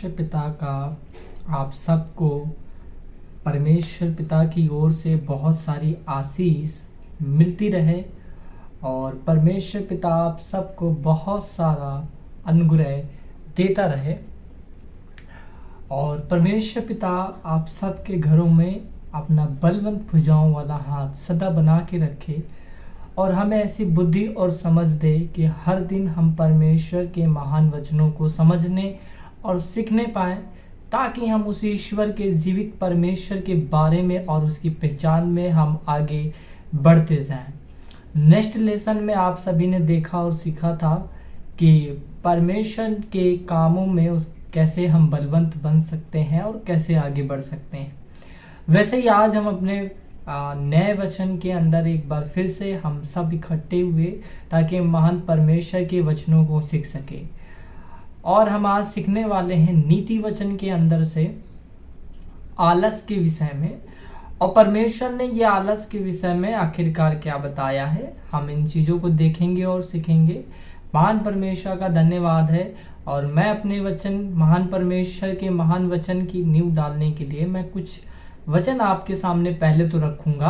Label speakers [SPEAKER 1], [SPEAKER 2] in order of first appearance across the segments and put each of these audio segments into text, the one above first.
[SPEAKER 1] परमेश्वर पिता का आप सबको परमेश्वर पिता की ओर से बहुत सारी आशीष मिलती रहे और परमेश्वर पिता आप सबको बहुत सारा अनुग्रह देता रहे और परमेश्वर पिता आप सबके घरों में अपना बलवंत भुजाओं वाला हाथ सदा बना के रखे और हमें ऐसी बुद्धि और समझ दे कि हर दिन हम परमेश्वर के महान वचनों को समझने और सीखने पाएं ताकि हम उस ईश्वर के जीवित परमेश्वर के बारे में और उसकी पहचान में हम आगे बढ़ते जाएं। नेक्स्ट लेसन में आप सभी ने देखा और सीखा था कि परमेश्वर के कामों में उस कैसे हम बलवंत बन सकते हैं और कैसे आगे बढ़ सकते हैं। वैसे ही आज हम अपने नए वचन के अंदर एक बार फिर से हम सब इकट्ठे हुए ताकि महान परमेश्वर के वचनों को सीख सके और हम आज सीखने वाले हैं नीति वचन के अंदर से आलस के विषय में और परमेश्वर ने ये आलस के विषय में आखिरकार क्या बताया है। हम इन चीज़ों को देखेंगे और सीखेंगे। महान परमेश्वर का धन्यवाद है और मैं अपने वचन महान परमेश्वर के महान वचन की नींव डालने के लिए मैं कुछ वचन आपके सामने पहले तो रखूंगा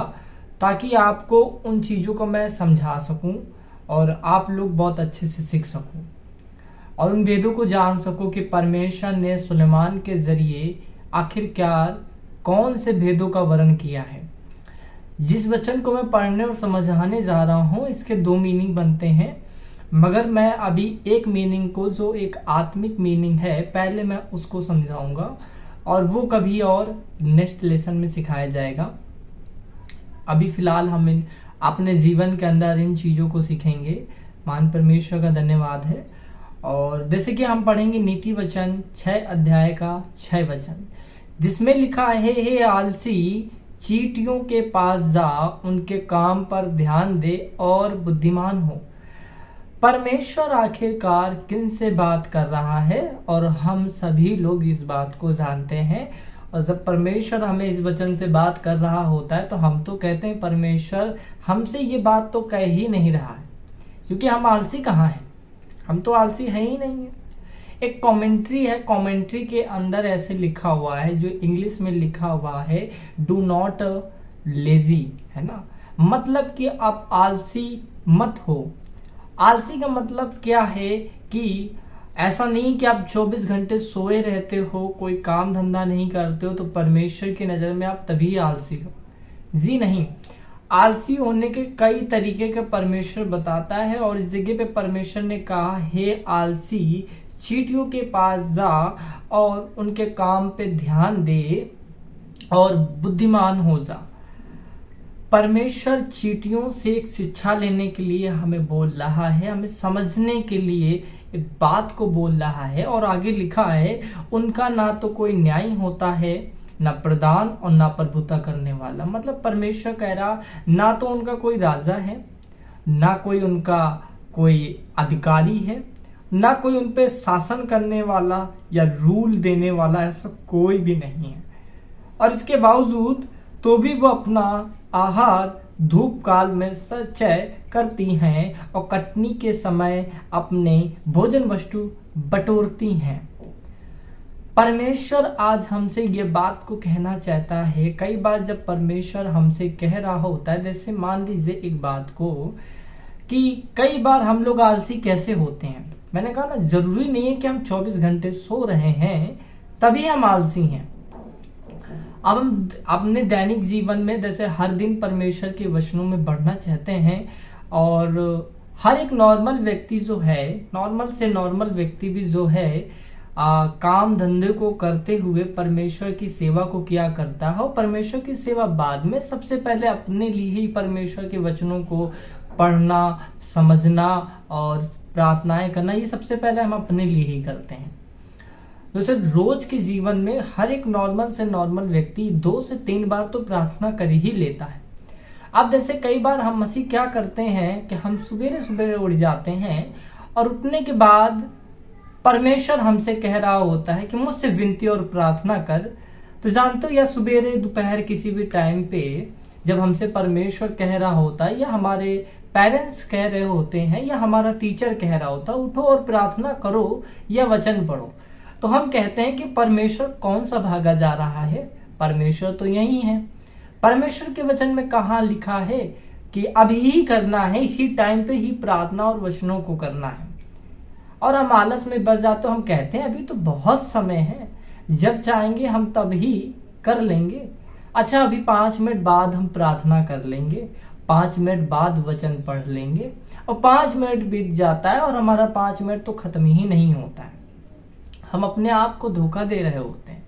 [SPEAKER 1] ताकि आपको उन चीज़ों को मैं समझा सकूं और आप लोग बहुत अच्छे से सीख सको और उन वेदों को जान सको कि परमेश्वर ने सुलेमान के जरिए आखिरकार कौन से भेदों का वर्णन किया है। जिस वचन को मैं पढ़ने और समझाने जा रहा हूँ इसके दो मीनिंग बनते हैं, मगर मैं अभी एक मीनिंग को जो एक आत्मिक मीनिंग है पहले मैं उसको समझाऊंगा और वो कभी और नेक्स्ट लेसन में सिखाया जाएगा। अभी फिलहाल हम अपने जीवन के अंदर इन चीज़ों को सीखेंगे। महान परमेश्वर का धन्यवाद है। और जैसे कि हम पढ़ेंगे नीति वचन 6 अध्याय का 6 वचन, जिसमें लिखा है, हे आलसी चींटियों के पास जा, उनके काम पर ध्यान दे और बुद्धिमान हो। परमेश्वर आखिरकार किन से बात कर रहा है और हम सभी लोग इस बात को जानते हैं। और जब परमेश्वर हमें इस वचन से बात कर रहा होता है तो हम तो कहते हैं परमेश्वर हमसे ये बात तो कह ही नहीं रहा है, क्योंकि हम आलसी कहाँ हैं, हम तो आलसी है ही नहीं है। एक कमेंट्री है, कमेंट्री के अंदर ऐसे लिखा हुआ है, जो इंग्लिश में लिखा हुआ है, डू नॉट लेजी, है ना, मतलब कि आप आलसी मत हो। आलसी का मतलब क्या है कि ऐसा नहीं कि आप 24 घंटे सोए रहते हो, कोई काम धंधा नहीं करते हो तो परमेश्वर की नज़र में आप तभी आलसी हो। जी नहीं, आलसी होने के कई तरीके का परमेश्वर बताता है और इस जगह पे परमेश्वर ने कहा, हे आलसी चींटियों के पास जा और उनके काम पे ध्यान दे और बुद्धिमान हो जा। परमेश्वर चींटियों से एक शिक्षा लेने के लिए हमें बोल रहा है, हमें समझने के लिए एक बात को बोल रहा है और आगे लिखा है, उनका ना तो कोई न्याय होता है, ना प्रधान और ना प्रभुता करने वाला। मतलब परमेश्वर कह रहा, ना तो उनका कोई राजा है, ना कोई उनका कोई अधिकारी है, ना कोई उन पे शासन करने वाला या रूल देने वाला, ऐसा कोई भी नहीं है। और इसके बावजूद तो भी वो अपना आहार धूप काल में संचय करती हैं और कटनी के समय अपने भोजन वस्तु बटोरती हैं। परमेश्वर आज हमसे ये बात को कहना चाहता है। कई बार जब परमेश्वर हमसे कह रहा होता है, जैसे मान लीजिए एक बात को कि कई बार हम लोग आलसी कैसे होते हैं। मैंने कहा ना, जरूरी नहीं है कि हम 24 घंटे सो रहे हैं तभी हम आलसी हैं। अब हम अपने दैनिक जीवन में जैसे हर दिन परमेश्वर के वचनों में बढ़ना चाहते हैं और हर एक नॉर्मल व्यक्ति जो है, नॉर्मल से नॉर्मल व्यक्ति भी जो है काम धंधे को करते हुए परमेश्वर की सेवा को किया करता है और परमेश्वर की सेवा बाद में, सबसे पहले अपने लिए ही परमेश्वर के वचनों को पढ़ना, समझना और प्रार्थनाएं करना, ये सबसे पहले हम अपने लिए ही करते हैं। जैसे रोज के जीवन में हर एक नॉर्मल से नॉर्मल व्यक्ति 2 से 3 बार तो प्रार्थना कर ही लेता है। अब जैसे कई बार हम मसीह क्या करते हैं कि हम सवेरे सवेरे उठ जाते हैं और उठने के बाद परमेश्वर हमसे कह रहा होता है कि मुझसे विनती और प्रार्थना कर। तो जानते हो, या सवेरे दोपहर किसी भी टाइम पे जब हमसे परमेश्वर कह रहा होता है या हमारे पेरेंट्स कह रहे होते हैं या हमारा टीचर कह रहा होता है, उठो और प्रार्थना करो या वचन पढ़ो, तो हम कहते हैं कि परमेश्वर कौन सा भागा जा रहा है? परमेश्वर तो यही है। परमेश्वर के वचन में कहाँ लिखा है कि अभी ही करना है, इसी टाइम पे ही प्रार्थना और वचनों को करना है। और हम आलस में बढ़ जाते, हम कहते हैं अभी तो बहुत समय है, जब चाहेंगे हम तब ही कर लेंगे। अच्छा, अभी 5 मिनट बाद हम प्रार्थना कर लेंगे, 5 मिनट बाद वचन पढ़ लेंगे, और 5 मिनट बीत जाता है और हमारा 5 मिनट तो खत्म ही नहीं होता है। हम अपने आप को धोखा दे रहे होते हैं,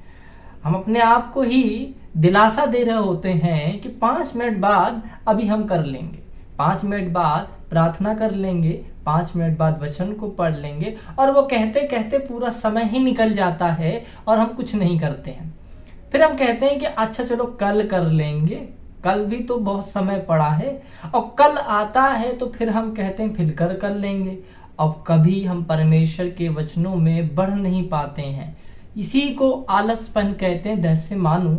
[SPEAKER 1] हम अपने आप को ही दिलासा दे रहे होते हैं कि 5 मिनट बाद अभी हम कर लेंगे, 5 मिनट बाद प्रार्थना कर लेंगे, 5 मिनट बाद वचन को पढ़ लेंगे, और वो कहते कहते पूरा समय ही निकल जाता है और हम कुछ नहीं करते हैं। फिर हम कहते हैं कि अच्छा चलो कल कर लेंगे, कल भी तो बहुत समय पड़ा है, और कल आता है तो फिर हम कहते हैं फिर कर लेंगे। अब कभी हम परमेश्वर के वचनों में बढ़ नहीं पाते हैं। इसी को आलसपन कहते हैं। जैसे मानो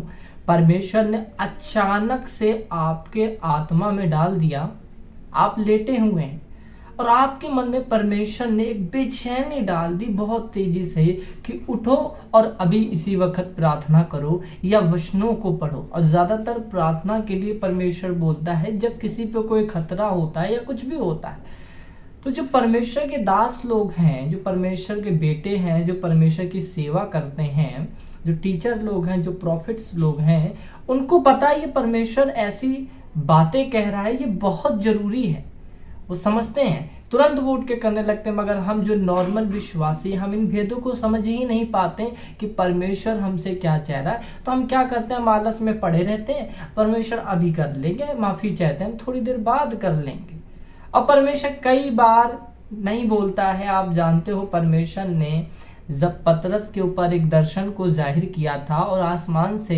[SPEAKER 1] परमेश्वर ने अचानक से आपके आत्मा में डाल दिया, आप लेटे हुए हैं और आपके मन में परमेश्वर ने एक बेचैनी डाल दी बहुत तेजी से कि उठो और अभी इसी वक्त प्रार्थना करो या वचनों को पढ़ो। और ज्यादातर प्रार्थना के लिए परमेश्वर बोलता है जब किसी पे कोई खतरा होता है या कुछ भी होता है। तो जो परमेश्वर के दास लोग हैं, जो परमेश्वर के बेटे हैं, जो परमेश्वर की सेवा करते हैं, जो टीचर लोग हैं, जो प्रॉफिट्स लोग हैं, उनको पता है ये परमेश्वर ऐसी बातें कह रहा है, ये बहुत जरूरी है। वो समझते हैं, तुरंत वो उठ के करने लगते हैं। मगर हम जो नॉर्मल विश्वासी, हम इन भेदों को समझ ही नहीं पाते कि परमेश्वर हमसे क्या चाह रहा है। तो हम क्या करते हैं, हम आलस में पड़े रहते हैं, परमेश्वर अभी कर लेंगे, माफी चाहते हैं, थोड़ी देर बाद कर लेंगे। और परमेश्वर कई बार नहीं बोलता है। आप जानते हो परमेश्वर ने जब पतरस के ऊपर एक दर्शन को जाहिर किया था और आसमान से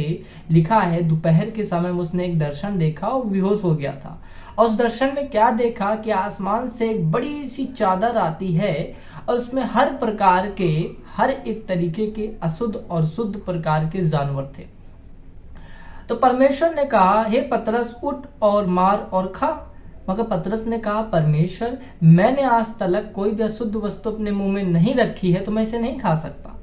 [SPEAKER 1] लिखा है दोपहर के समय में उसने एक दर्शन देखा और बेहोश हो गया था। और उस दर्शन में क्या देखा कि आसमान से एक बड़ी सी चादर आती है और उसमें हर प्रकार के, हर एक तरीके के अशुद्ध और शुद्ध प्रकार के जानवर थे। तो परमेश्वर ने कहा, हे पतरस उठ और मार और खा। मगर पतरस ने कहा, परमेश्वर मैंने आज तक कोई भी अशुद्ध वस्तु अपने मुंह में नहीं रखी है, तो मैं इसे नहीं खा सकता।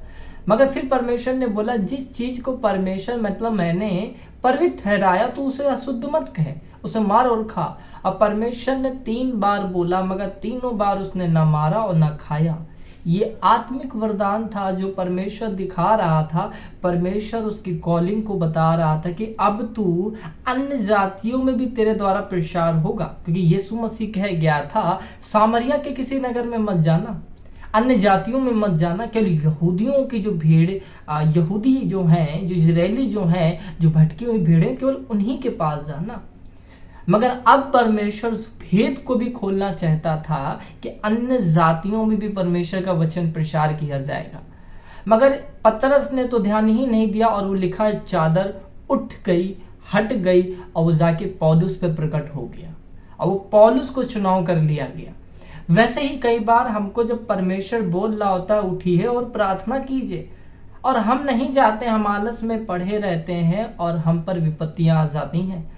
[SPEAKER 1] मगर फिर परमेश्वर ने बोला, जिस चीज को परमेश्वर मतलब मैंने पवित्र ठहराया तो उसे अशुद्ध मत कहे, उसे मार और खा। अब परमेश्वर ने 3 बार बोला, मगर तीनों बार उसने न मारा और न खाया। ये आत्मिक वरदान था जो परमेश्वर दिखा रहा था। परमेश्वर उसकी कॉलिंग को बता रहा था कि अब तू अन्य जातियों में भी तेरे द्वारा प्रचार होगा, क्योंकि यीशु मसीह कह गया था सामरिया के किसी नगर में मत जाना, अन्य जातियों में मत जाना, केवल यहूदियों की जो भीड़, यहूदी जो हैं, जो इजरायली जो हैं, जो भटकी हुई भीड़, केवल उन्हीं के पास जाना। मगर अब परमेश्वर उस भेद को भी खोलना चाहता था कि अन्य जातियों में भी परमेश्वर का वचन प्रचार किया जाएगा। मगर पतरस ने तो ध्यान ही नहीं दिया और वो लिखा चादर उठ गई, हट गई और वो जाके पौलुस पे प्रकट हो गया और वो पौलुस को चुनाव कर लिया गया। वैसे ही कई बार हमको जब परमेश्वर बोल रहा होता है उठिए और प्रार्थना कीजिए, और हम नहीं जाते, हम आलस में पड़े रहते हैं और हम पर विपत्तियां आ जाती हैं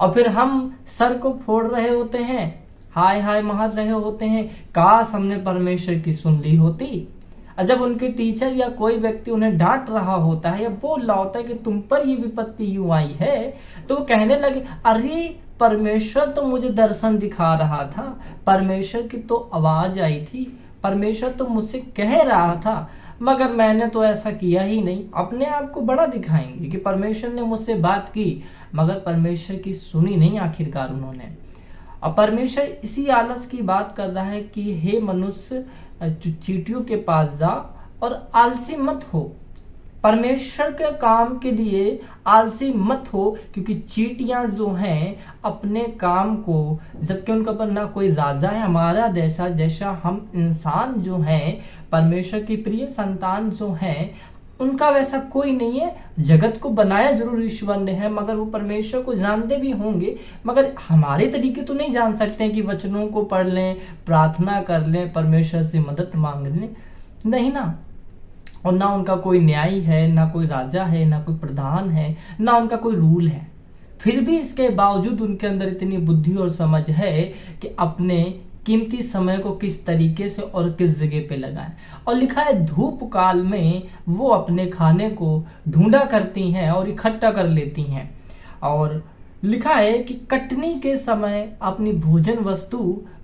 [SPEAKER 1] और फिर हम सर को फोड़ रहे होते हैं, हाय हाय मार रहे होते हैं, काश हमने परमेश्वर की सुन ली होती। और जब उनके टीचर या कोई व्यक्ति उन्हें डांट रहा होता है या बोल रहा होता है कि तुम पर ये विपत्ति यूं आई है, तो वो कहने लगे, अरे परमेश्वर तो मुझे दर्शन दिखा रहा था, परमेश्वर की तो आवाज आई थी, परमेश्वर तो मुझसे कह रहा था, मगर मैंने तो ऐसा किया ही नहीं। अपने आप को बड़ा दिखाएंगे कि परमेश्वर ने मुझसे बात की, मगर परमेश्वर की सुनी नहीं आखिरकार उन्होंने। और परमेश्वर इसी आलस की बात कर रहा है कि हे मनुष्य, चींटियों के पास जा और आलसी मत हो, परमेश्वर के काम के लिए आलसी मत हो, क्योंकि चींटियां जो हैं अपने काम को, जबकि उनके ऊपर ना कोई राजा है हमारा जैसा हम इंसान जो हैं, परमेश्वर की प्रिय संतान जो हैं, उनका वैसा कोई नहीं है। जगत को बनाया जरूर ईश्वर ने है, मगर वो परमेश्वर को जानते भी होंगे, मगर हमारे तरीके तो नहीं जान सकते हैं कि वचनों को पढ़ लें, प्रार्थना कर लें, परमेश्वर से मदद मांग लें, नहीं ना। और ना उनका कोई न्याय है, ना कोई राजा है, ना कोई प्रधान है, ना उनका कोई रूल है। फिर भी इसके बावजूद उनके अंदर इतनी बुद्धि और समझ है कि अपने कीमती समय को किस तरीके से और किस जगह पे लगाएं। और लिखा है धूप काल में वो अपने खाने को ढूंढा करती हैं और इकट्ठा कर लेती हैं। और लिखा है कि कटनी के समय अपनी भोजन वस्तु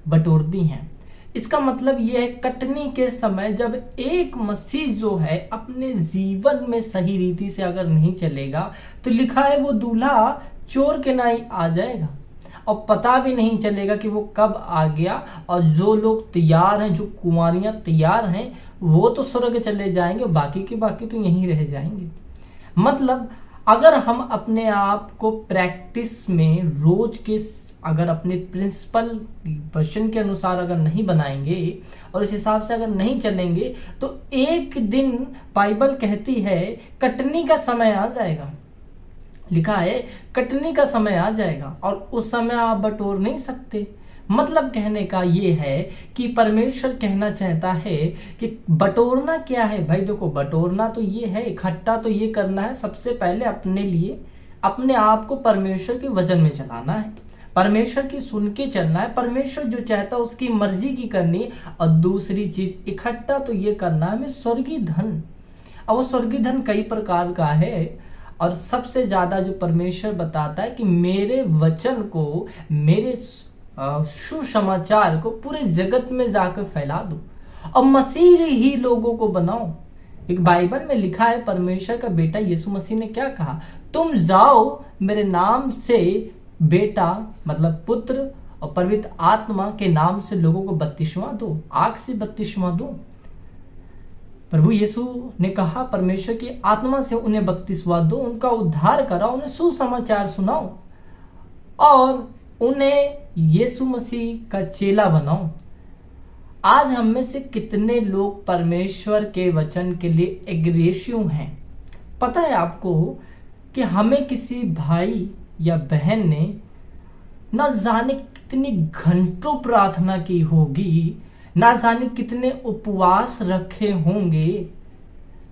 [SPEAKER 1] बटोरती हैं। इसका मतलब यह है कटनी के समय जब एक मसीह जो है अपने जीवन में सही रीति से अगर नहीं चलेगा तो लिखा है वो दूल्हा चोर के नाई आ जाएगा और पता भी नहीं चलेगा कि वो कब आ गया। और जो लोग तैयार हैं, जो कुंवारियां तैयार हैं, वो तो स्वर्ग चले जाएंगे, बाकी के बाकी तो यहीं रह जाएंगे। मतलब अगर हम अपने आप को प्रैक्टिस में रोज के अगर अपने प्रिंसिपल वचन के अनुसार अगर नहीं बनाएंगे और इस हिसाब से अगर नहीं चलेंगे तो एक दिन बाइबल कहती है कटनी का समय आ जाएगा। लिखा है कटनी का समय आ जाएगा और उस समय आप बटोर नहीं सकते। मतलब कहने का ये है कि परमेश्वर कहना चाहता है कि बटोरना क्या है भाई। देखो बटोरना तो ये है, इकट्ठा तो ये करना है, सबसे पहले अपने लिए अपने आप को परमेश्वर के वचन में चलाना है, परमेश्वर की सुन के चलना है, परमेश्वर जो चाहता है उसकी मर्जी की करनी है। और दूसरी चीज इकट्ठा तो ये करना है हमें स्वर्गीय धन। और वो स्वर्गीय धन कई प्रकार का है और सबसे ज्यादा जो परमेश्वर बताता है कि मेरे वचन को, मेरे सुसमाचार को पूरे जगत में जाकर फैला दो और मसीह ही लोगों को बनाओ। एक बाइबल में लिखा है परमेश्वर का बेटा यीशु मसीह ने क्या कहा, तुम जाओ मेरे नाम से बेटा मतलब पुत्र और पवित्र आत्मा के नाम से लोगों को बपतिस्मा दो, आग से बपतिस्मा दो। प्रभु यीशु ने कहा परमेश्वर की आत्मा से उन्हें बपतिस्मा दो, उनका उद्धार कराओ, उन्हें सुसमाचार सुनाओ और उन्हें यीशु मसीह का चेला बनाओ। आज हम में से कितने लोग परमेश्वर के वचन के लिए एग्रेसिव हैं? पता है आपको कि हमें किसी भाई या बहन ने न जाने कितनी घंटों प्रार्थना की होगी, ना जाने कितने उपवास रखे होंगे,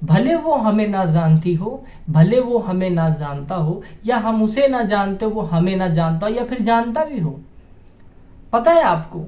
[SPEAKER 1] भले वो हमें ना जानती हो, भले वो हमें ना जानता हो, या हम उसे ना जानते वो हमें ना जानता हो, या फिर जानता भी हो, पता है आपको।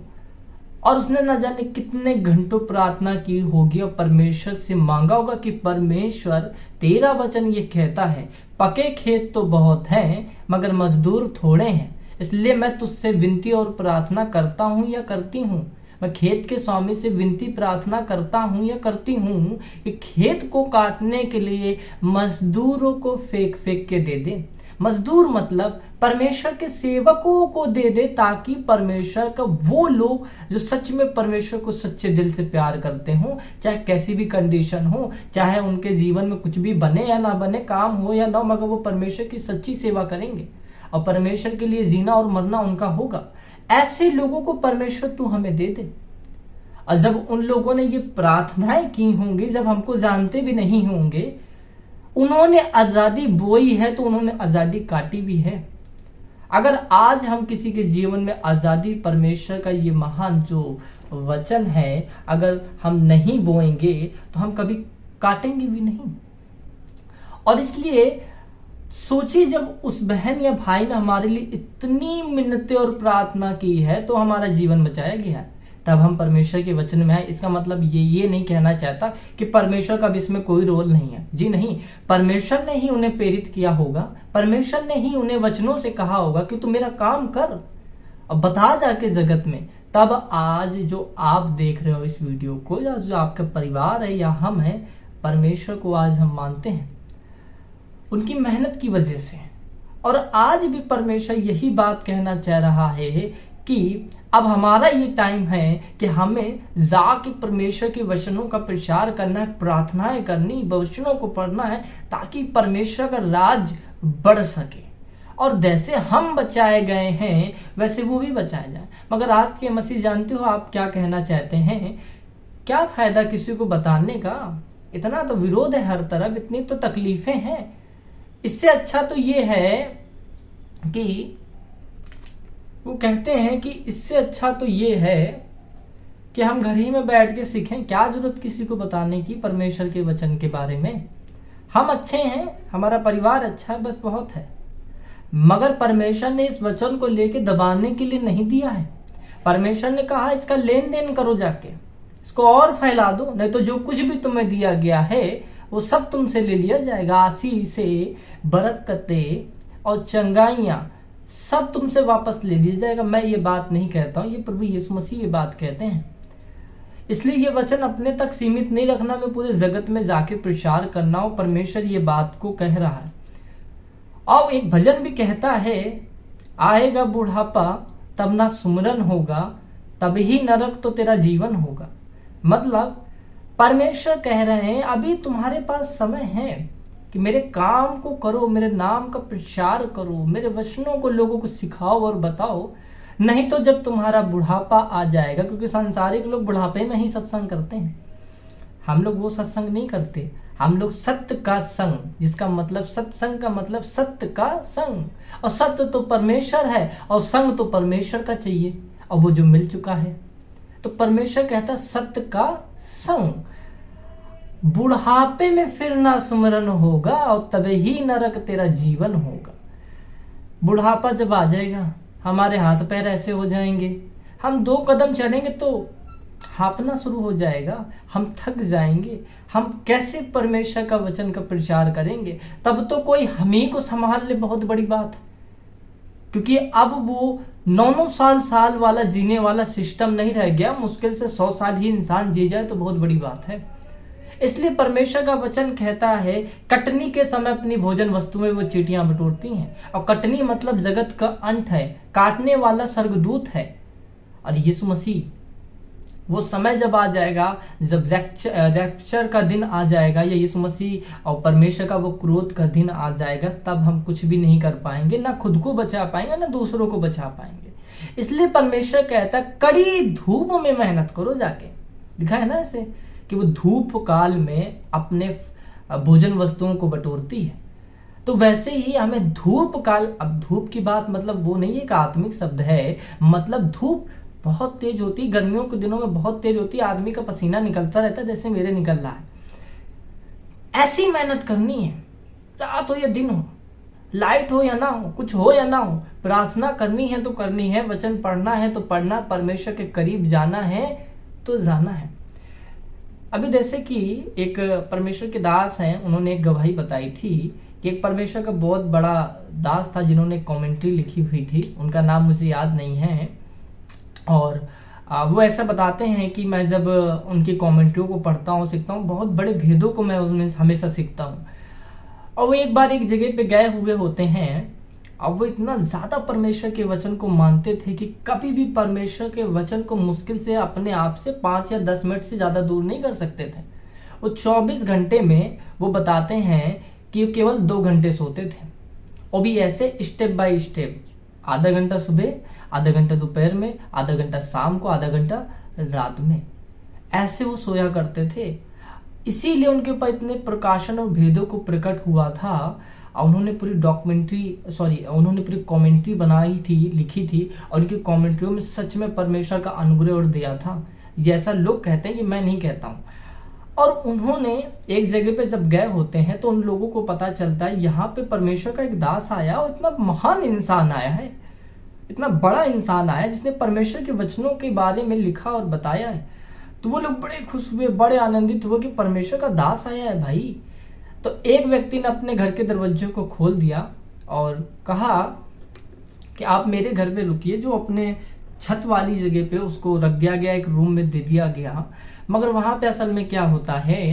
[SPEAKER 1] और उसने ना जाने कितने घंटों प्रार्थना की होगी और परमेश्वर से मांगा होगा कि परमेश्वर तेरा वचन ये कहता है पके खेत तो बहुत हैं मगर मजदूर थोड़े हैं, इसलिए मैं तुझसे विनती और प्रार्थना करता हूं या करती हूं। मैं खेत के स्वामी से विनती प्रार्थना करता हूं या करती हूं कि खेत को काटने के लिए मजदूरों को फेंक फेंक के दे दे। मजदूर मतलब परमेश्वर के सेवकों को दे दे, ताकि परमेश्वर का वो लोग जो सच में परमेश्वर को सच्चे दिल से प्यार करते हो, चाहे कैसी भी कंडीशन हो, चाहे उनके जीवन में कुछ भी बने या ना बने, काम हो या ना, मगर वो परमेश्वर की सच्ची सेवा करेंगे और परमेश्वर के लिए जीना और मरना उनका होगा। ऐसे लोगों को परमेश्वर तू हमें दे दे। और जब उन लोगों ने ये प्रार्थनाएं की होंगी, जब हमको जानते भी नहीं होंगे, उन्होंने आजादी बोई है तो उन्होंने आजादी काटी भी है। अगर आज हम किसी के जीवन में आजादी, परमेश्वर का ये महान जो वचन है, अगर हम नहीं बोएंगे तो हम कभी काटेंगे भी नहीं। और इसलिए सोचिए, जब उस बहन या भाई ने हमारे लिए इतनी मिन्नतें और प्रार्थना की है तो हमारा जीवन बचाया गया है, तब हम परमेश्वर के वचन में हैं। इसका मतलब ये नहीं कहना चाहता कि परमेश्वर का भी इसमें कोई रोल नहीं है। जी नहीं, परमेश्वर ने ही उन्हें प्रेरित किया होगा, परमेश्वर ने ही उन्हें वचनों से कहा होगा कि तू मेरा काम कर और बता जाके जगत में। तब आज जो आप देख रहे हो इस वीडियो को, या जो आपका परिवार है या हम हैं, परमेश्वर को आज हम मानते हैं उनकी मेहनत की वजह से। और आज भी परमेश्वर यही बात कहना चाह रहा है कि अब हमारा ये टाइम है कि हमें जाके परमेश्वर के वचनों का प्रचार करना है, प्रार्थनाएं करनी, वचनों को पढ़ना है, ताकि परमेश्वर का राज बढ़ सके और जैसे हम बचाए गए हैं वैसे वो भी बचाए जाए। मगर आज के मसीह जानते हो आप क्या कहना चाहते हैं? क्या फायदा किसी को बताने का? इतना तो विरोध है हर तरफ, इतनी तो तकलीफें हैं। इससे अच्छा तो ये है कि वो कहते हैं कि इससे अच्छा तो ये है कि हम घर ही में बैठ के सीखें। क्या जरूरत किसी को बताने की परमेश्वर के वचन के बारे में? हम अच्छे हैं, हमारा परिवार अच्छा है, बस बहुत है। मगर परमेश्वर ने इस वचन को लेके दबाने के लिए नहीं दिया है। परमेश्वर ने कहा इसका लेन देन करो, जाके इसको और फैला दो, नहीं तो जो कुछ भी तुम्हें दिया गया है वो सब तुमसे ले लिया जाएगा। आशीषें, बरकतें और चंगाइयां सब तुमसे वापस ले लिया जाएगा। मैं ये बात नहीं कहता हूं, ये प्रभु यीशु मसीह ये बात कहते हैं। इसलिए ये वचन अपने तक सीमित नहीं रखना, मैं पूरे जगत में जाके प्रचार करना हो। परमेश्वर ये बात को कह रहा है। और एक भजन भी कहता है, आएगा बुढ़ापा तब ना सुमरन होगा, तब ही नरक तो तेरा जीवन होगा। मतलब परमेश्वर कह रहे हैं अभी तुम्हारे पास समय है कि मेरे काम को करो, मेरे नाम का प्रचार करो, मेरे वचनों को लोगों को सिखाओ और बताओ। नहीं तो जब तुम्हारा बुढ़ापा आ जाएगा, क्योंकि सांसारिक लोग बुढ़ापे में ही सत्संग करते हैं, हम लोग वो सत्संग नहीं करते। हम लोग सत्य का संग, जिसका मतलब सत्संग का मतलब सत्य का संग, और सत्य तो परमेश्वर है और संग तो परमेश्वर का चाहिए, और वो जो मिल चुका है। तो परमेश्वर कहता सत्य का संग, बुढ़ापे में फिर ना सुमरन होगा और तबे ही नरक तेरा जीवन होगा। बुढ़ापा जब आ जाएगा, हमारे हाथ पैर ऐसे हो जाएंगे, हम 2 कदम चढ़ेंगे तो हाँफना शुरू हो जाएगा, हम थक जाएंगे। हम कैसे परमेश्वर का वचन का प्रचार करेंगे? तब तो कोई हम ही को संभाल ले, बहुत बड़ी बात है। क्योंकि अब वो 9-9 साल वाला जीने वाला सिस्टम नहीं रह गया। मुश्किल से 100 साल ही इंसान जी जाए तो बहुत बड़ी बात है। इसलिए परमेश्वर का वचन कहता है कटनी के समय अपनी भोजन वस्तु में वो चींटियां बटोरती हैं। और कटनी मतलब जगत का अंत है, काटने वाला स्वर्गदूत है। और यीशु मसीह, वो समय जब आ जाएगा, जब रैप्चर का दिन आ जाएगा, या यीशु मसीह और परमेश्वर का वो क्रोध का दिन आ जाएगा, तब हम कुछ भी नहीं कर पाएंगे, ना खुद को बचा पाएंगे ना दूसरों को बचा पाएंगे। इसलिए परमेश्वर कहता है कड़ी धूप में मेहनत करो। जाके लिखा है ना ऐसे कि वो धूप काल में अपने भोजन वस्तुओं को बटोरती है। तो वैसे ही हमें धूप काल, अब धूप की बात मतलब वो नहीं, एक आत्मिक शब्द है। मतलब धूप बहुत तेज होती, गर्मियों के दिनों में बहुत तेज होती, आदमी का पसीना निकलता रहता है, जैसे मेरे निकल रहा है। ऐसी मेहनत करनी है, रात हो या दिन हो, लाइट हो या ना हो, कुछ हो या ना हो, प्रार्थना करनी है तो करनी है, वचन पढ़ना है तो पढ़ना, परमेश्वर के करीब जाना है तो जाना है। अभी जैसे कि एक परमेश्वर के दास हैं, उन्होंने एक गवाही बताई थी कि एक परमेश्वर का बहुत बड़ा दास था जिन्होंने कमेंट्री लिखी हुई थी, उनका नाम मुझे याद नहीं है। और वो ऐसा बताते हैं कि मैं जब उनकी कमेंट्रियों को पढ़ता हूँ, सीखता हूँ, बहुत बड़े भेदों को मैं उसमें हमेशा सीखता हूँ। और वो एक बार एक जगह पे गए हुए होते हैं, और वो इतना ज़्यादा परमेश्वर के वचन को मानते थे कि कभी भी परमेश्वर के वचन को मुश्किल से अपने आप से 5 या 10 मिनट से ज़्यादा दूर नहीं कर सकते थे। वो 24 घंटे में वो बताते हैं कि केवल 2 घंटे सोते थे, और भी ऐसे स्टेप बाय स्टेप, आधा घंटा सुबह, आधा घंटा दोपहर में, आधा घंटा शाम को, आधा घंटा रात में, ऐसे वो सोया करते थे। इसीलिए उनके ऊपर इतने प्रकाशन और भेदों को प्रकट हुआ था। और उन्होंने उन्होंने पूरी कमेंट्री बनाई थी, लिखी थी, और उनकी कमेंट्रियों में सच में परमेश्वर का अनुग्रह और दिया था। जैसा लोग कहते हैं कि मैं नहीं कहता हूँ। और उन्होंने एक जगह पे जब गए होते हैं तो उन लोगों को पता चलता है यहाँ पे परमेश्वर का एक दास आया, और इतना महान इंसान आया है, इतना बड़ा इंसान आया जिसने परमेश्वर के वचनों के बारे में लिखा और बताया है। तो वो लोग बड़े खुश हुए, बड़े आनंदित हुए कि परमेश्वर का दास आया है भाई। तो एक व्यक्ति ने अपने घर के दरवाजे को खोल दिया और कहा कि आप मेरे घर पे रुकिए, जो अपने छत वाली जगह पे उसको रख दिया गया, एक रूम में दे दिया गया। मगर वहाँ पे असल में क्या होता है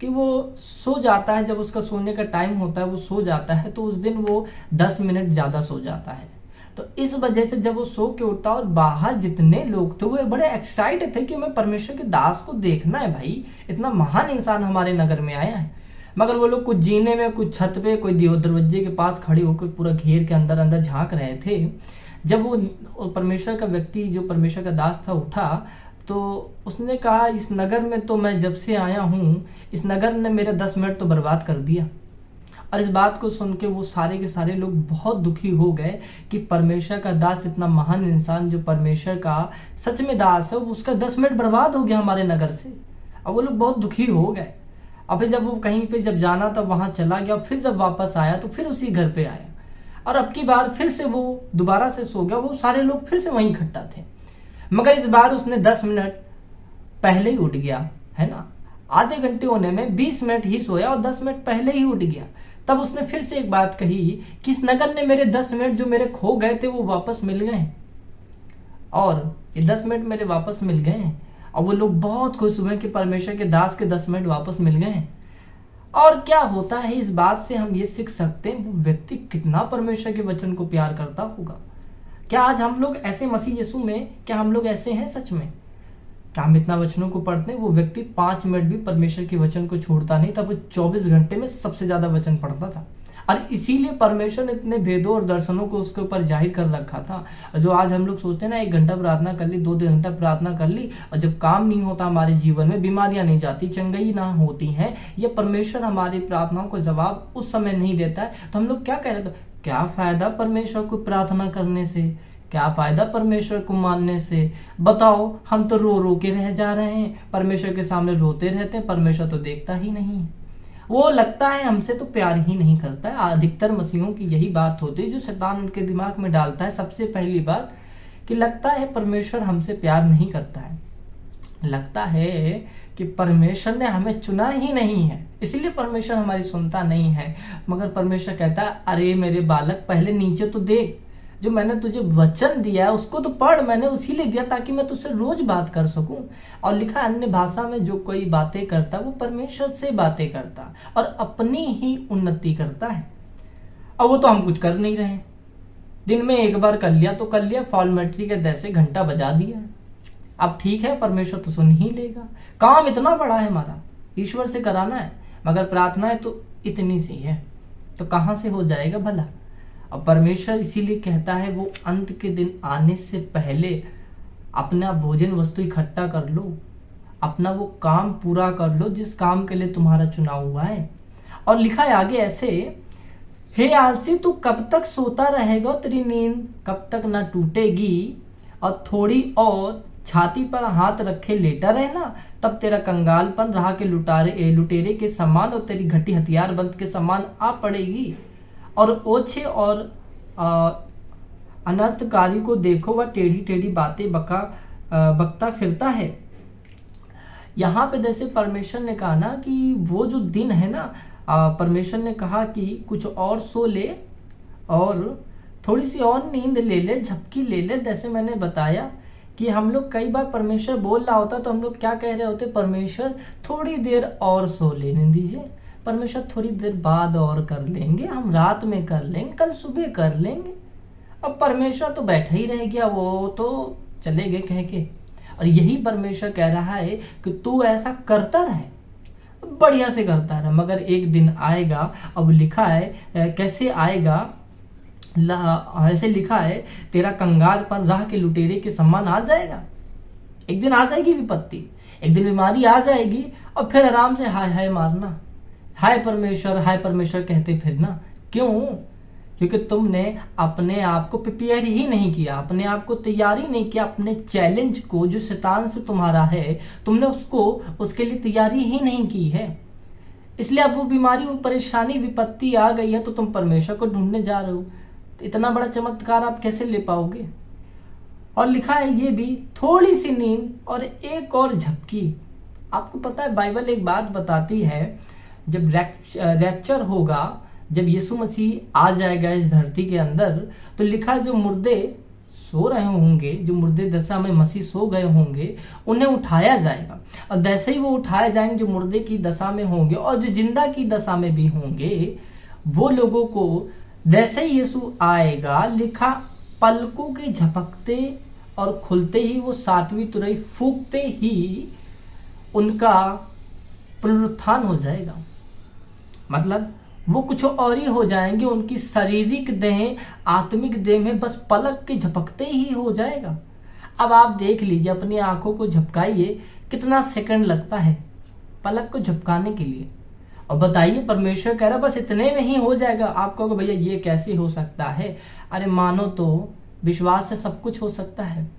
[SPEAKER 1] कि वो सो जाता है, जब उसका सोने का टाइम होता है वो सो जाता है, तो उस दिन वो 10 मिनट ज़्यादा सो जाता है। तो इस वजह से जब वो सो के उठता, और बाहर जितने लोग थे वो बड़े एक्साइटेड थे कि हमें परमेश्वर के दास को देखना है भाई, इतना महान इंसान हमारे नगर में आया है। मगर वो लोग कुछ जीने में, कुछ छत पे, कोई दरवाजे के पास खड़े होकर पूरा घेर के अंदर अंदर झांक रहे थे। जब वो परमेश्वर का व्यक्ति, जो परमेश्वर का दास था, उठा तो उसने कहा इस नगर में तो मैं जब से आया हूँ, इस नगर ने मेरे 10 मिनट तो बर्बाद कर दिया। और इस बात को सुन के वो सारे के सारे लोग बहुत दुखी हो गए कि परमेश्वर का दास, इतना महान इंसान जो परमेश्वर का सच में दास है, उसका 10 मिनट बर्बाद हो गया हमारे नगर से। और वो लोग बहुत दुखी हो गए। और फिर जब वो कहीं पे जब जाना था वहाँ चला गया, फिर जब वापस आया तो फिर उसी घर पे आया, और अब की बार फिर से वो दोबारा से सो गया। वो सारे लोग फिर से वहीं इकट्ठा थे। मगर इस बार उसने 10 मिनट पहले ही उठ गया, है ना। आधे घंटे होने में 20 मिनट ही सोया और 10 मिनट पहले ही उठ गया। तब उसने फिर से एक बात कही कि इस नगर ने मेरे 10 मिनट जो मेरे खो गए थे वो वापस मिल गए, और ये 10 मिनट मेरे वापस मिल गए हैं। और वो लोग बहुत खुश हुए कि परमेश्वर के दास के 10 मिनट वापस मिल गए हैं। और क्या होता है, इस बात से हम ये सीख सकते हैं वो व्यक्ति कितना परमेश्वर के वचन को प्यार करता होगा। क्या आज हम लोग ऐसे मसीह यीशु में, क्या हम लोग ऐसे हैं सच में? क्या हम इतना वचनों को पढ़ते हैं? वो व्यक्ति 5 मिनट भी परमेश्वर के वचन को छोड़ता नहीं था, वो 24 घंटे में सबसे ज्यादा वचन पढ़ता था। और इसीलिए परमेश्वर ने इतने भेदों और दर्शनों को उसके ऊपर जाहिर कर रखा था। जो आज हम लोग सोचते हैं ना, 1 घंटा प्रार्थना कर ली, 2 घंटा प्रार्थना कर ली, और जब काम नहीं होता हमारे जीवन में, बीमारियां नहीं जाती, चंगाई ना होती हैं, या परमेश्वर हमारी प्रार्थनाओं को जवाब उस समय नहीं देता है, तो हम लोग क्या कह रहे थे, क्या फायदा परमेश्वर को प्रार्थना करने से, क्या फायदा परमेश्वर को मानने से? बताओ, हम तो रो रो के रह जा रहे हैं, परमेश्वर के सामने रोते रहते हैं, परमेश्वर तो देखता ही नहीं है। वो लगता है हमसे तो प्यार ही नहीं करता है। अधिकतर मसीहों की यही बात होती है जो शैतान उनके दिमाग में डालता है। सबसे पहली बात कि लगता है परमेश्वर हमसे प्यार नहीं करता है, लगता है कि परमेश्वर ने हमें चुना ही नहीं है, इसलिए परमेश्वर हमारी सुनता नहीं है। मगर परमेश्वर कहता है, अरे मेरे बालक, पहले नीचे तो देख, जो मैंने तुझे वचन दिया है उसको तो पढ़, मैंने उसी लिए दिया ताकि मैं तुझसे रोज बात कर सकूं। और लिखा अन्य भाषा में जो कोई बातें करता वो परमेश्वर से बातें करता और अपनी ही उन्नति करता है। अब वो तो हम कुछ कर नहीं रहे, दिन में एक बार कर लिया तो कर लिया, फॉर्मेलिटी के जैसे घंटा बजा दिया। अब ठीक है, परमेश्वर तो सुन ही लेगा, काम इतना बड़ा है हमारा, ईश्वर से कराना है, मगर प्रार्थनाएं तो इतनी सी है, तो कहां से हो जाएगा भला। और परमेश्वर इसीलिए कहता है वो अंत के दिन आने से पहले अपना भोजन वस्तु इकट्ठा कर लो, अपना वो काम पूरा कर लो जिस काम के लिए तुम्हारा चुनाव हुआ है। और लिखा है आगे ऐसे, हे आलसी, तू कब तक सोता रहेगा, तेरी नींद कब तक ना टूटेगी, और थोड़ी और छाती पर हाथ रखे लेटा रहना, तब तेरा कंगालपन राह के लुटेरे के समान और तेरी घटी हथियारबंद के समान आ पड़ेगी। और ओछे और अनर्थकारी को देखो, वह टेढ़ी टेढ़ी बातें बकता फिरता है। यहाँ पे जैसे परमेश्वर ने कहा ना कि वो जो दिन है ना, परमेश्वर ने कहा कि कुछ और सो ले और थोड़ी सी और नींद ले ले, झपकी ले ले। जैसे मैंने बताया कि हम लोग कई बार परमेश्वर बोल रहा होता तो हम लोग क्या कह रहे होते, परमेश्वर थोड़ी देर और सो लेने दीजिए, परमेश्वर थोड़ी देर बाद और कर लेंगे, हम रात में कर लेंगे, कल सुबह कर लेंगे। अब परमेश्वर तो बैठा ही रह गया, वो तो चले गए कह के। और यही परमेश्वर कह रहा है कि तू ऐसा करता रहे, बढ़िया से करता रहे, मगर एक दिन आएगा। अब लिखा है कैसे आएगा, ऐसे लिखा है, तेरा कंगालपन राह के लुटेरे के समान आ जाएगा। एक दिन आ जाएगी विपत्ति, एक दिन बीमारी आ जाएगी, और फिर आराम से हाय हाय मारना, हाय परमेश्वर कहते फिरना। क्यों? क्योंकि तुमने अपने आप को प्रिपेयर ही नहीं किया, अपने आप को तैयारी नहीं किया, अपने चैलेंज को जो शैतान से तुम्हारा है, तुमने उसके लिए तैयारी ही नहीं की है। इसलिए अब वो बीमारी, वो परेशानी, विपत्ति आ गई है, तो तुम परमेश्वर को ढूंढने जा रहे हो, तो इतना बड़ा चमत्कार आप कैसे ले पाओगे। और लिखा है ये भी, थोड़ी सी नींद और एक और झपकी। आपको पता है बाइबल एक बात बताती है, जब रैप्चर होगा, जब यीशु मसीह आ जाएगा इस धरती के अंदर, तो लिखा जो मुर्दे सो रहे होंगे, जो मुर्दे दशा में मसीह सो गए होंगे, उन्हें उठाया जाएगा। और जैसे ही वो उठाए जाएंगे, जो मुर्दे की दशा में होंगे और जो जिंदा की दशा में भी होंगे, वो लोगों को जैसे ही यीशु आएगा, लिखा पलकों के झपकते और खुलते ही, वो 7वीं तुरही फूंकते ही उनका पुनरुत्थान हो जाएगा। मतलब वो कुछ और ही हो जाएंगे, उनकी शारीरिक देह आत्मिक देह में बस पलक के झपकते ही हो जाएगा। अब आप देख लीजिए, अपनी आंखों को झपकाइए, कितना सेकंड लगता है पलक को झपकाने के लिए, और बताइए परमेश्वर कह रहा बस इतने में ही हो जाएगा। आप कहोगे भैया ये कैसे हो सकता है? अरे मानो तो विश्वास से सब कुछ हो सकता है।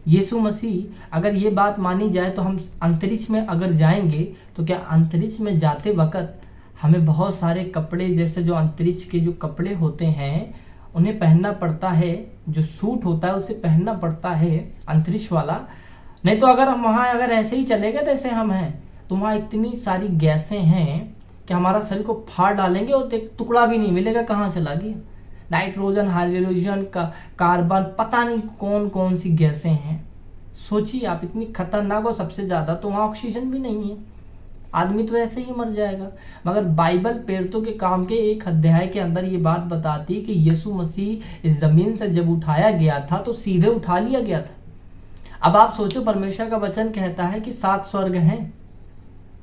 [SPEAKER 1] यीशु मसीह, अगर ये बात मानी जाए तो हम अंतरिक्ष में अगर जाएंगे, तो क्या अंतरिक्ष में जाते वक्त हमें बहुत सारे कपड़े, जैसे जो अंतरिक्ष के जो कपड़े होते हैं, उन्हें पहनना पड़ता है, जो सूट होता है उसे पहनना पड़ता है अंतरिक्ष वाला। नहीं तो अगर हम वहाँ अगर ऐसे ही चले गए जैसे हम हैं, तो वहाँ इतनी सारी गैसें हैं कि हमारा शरीर को फाड़ डालेंगे और एक टुकड़ा भी नहीं मिलेगा कहाँ चला गया। नाइट्रोजन, हाइड्रोजन का, कार्बन, पता नहीं कौन कौन सी गैसें हैं। सोचिए आप, इतनी खतरनाक, और सबसे ज़्यादा तो वहाँ ऑक्सीजन भी नहीं है, आदमी तो ऐसे ही मर जाएगा। मगर बाइबल पेड़ों के काम के एक अध्याय के अंदर ये बात बताती है कि यीशु मसीह इस जमीन से जब उठाया गया था तो सीधे उठा लिया गया था। अब आप सोचो, परमेश्वर का वचन कहता है कि 7 स्वर्ग हैं,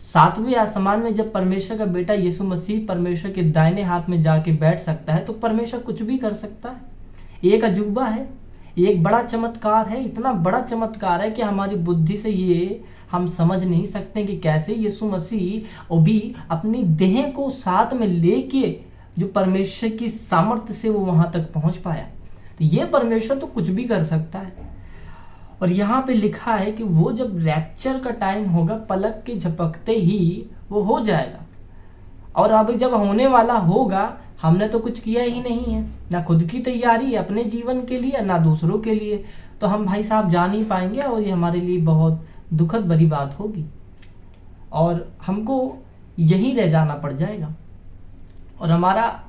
[SPEAKER 1] 7वें आसमान में जब परमेश्वर का बेटा यीशु मसीह परमेश्वर के दाहिने हाथ में जाके बैठ सकता है, तो परमेश्वर कुछ भी कर सकता है। एक अजूबा है, एक बड़ा चमत्कार है, इतना बड़ा चमत्कार है कि हमारी बुद्धि से ये हम समझ नहीं सकते कि कैसे यीशु मसीह वो भी अपनी देह को साथ में लेके जो परमेश्वर की सामर्थ्य से वो वहां तक पहुंच पाया। तो ये परमेश्वर तो कुछ भी कर सकता है। और यहाँ पे लिखा है कि वो जब रैप्चर का टाइम होगा, पलक के झपकते ही वो हो जाएगा। और अब जब होने वाला होगा, हमने तो कुछ किया ही नहीं है, ना खुद की तैयारी अपने जीवन के लिए, ना दूसरों के लिए, तो हम भाई साहब जा नहीं पाएंगे और ये हमारे लिए बहुत दुखद भरी बात होगी और हमको यहीं रह जाना पड़ जाएगा। और हमारा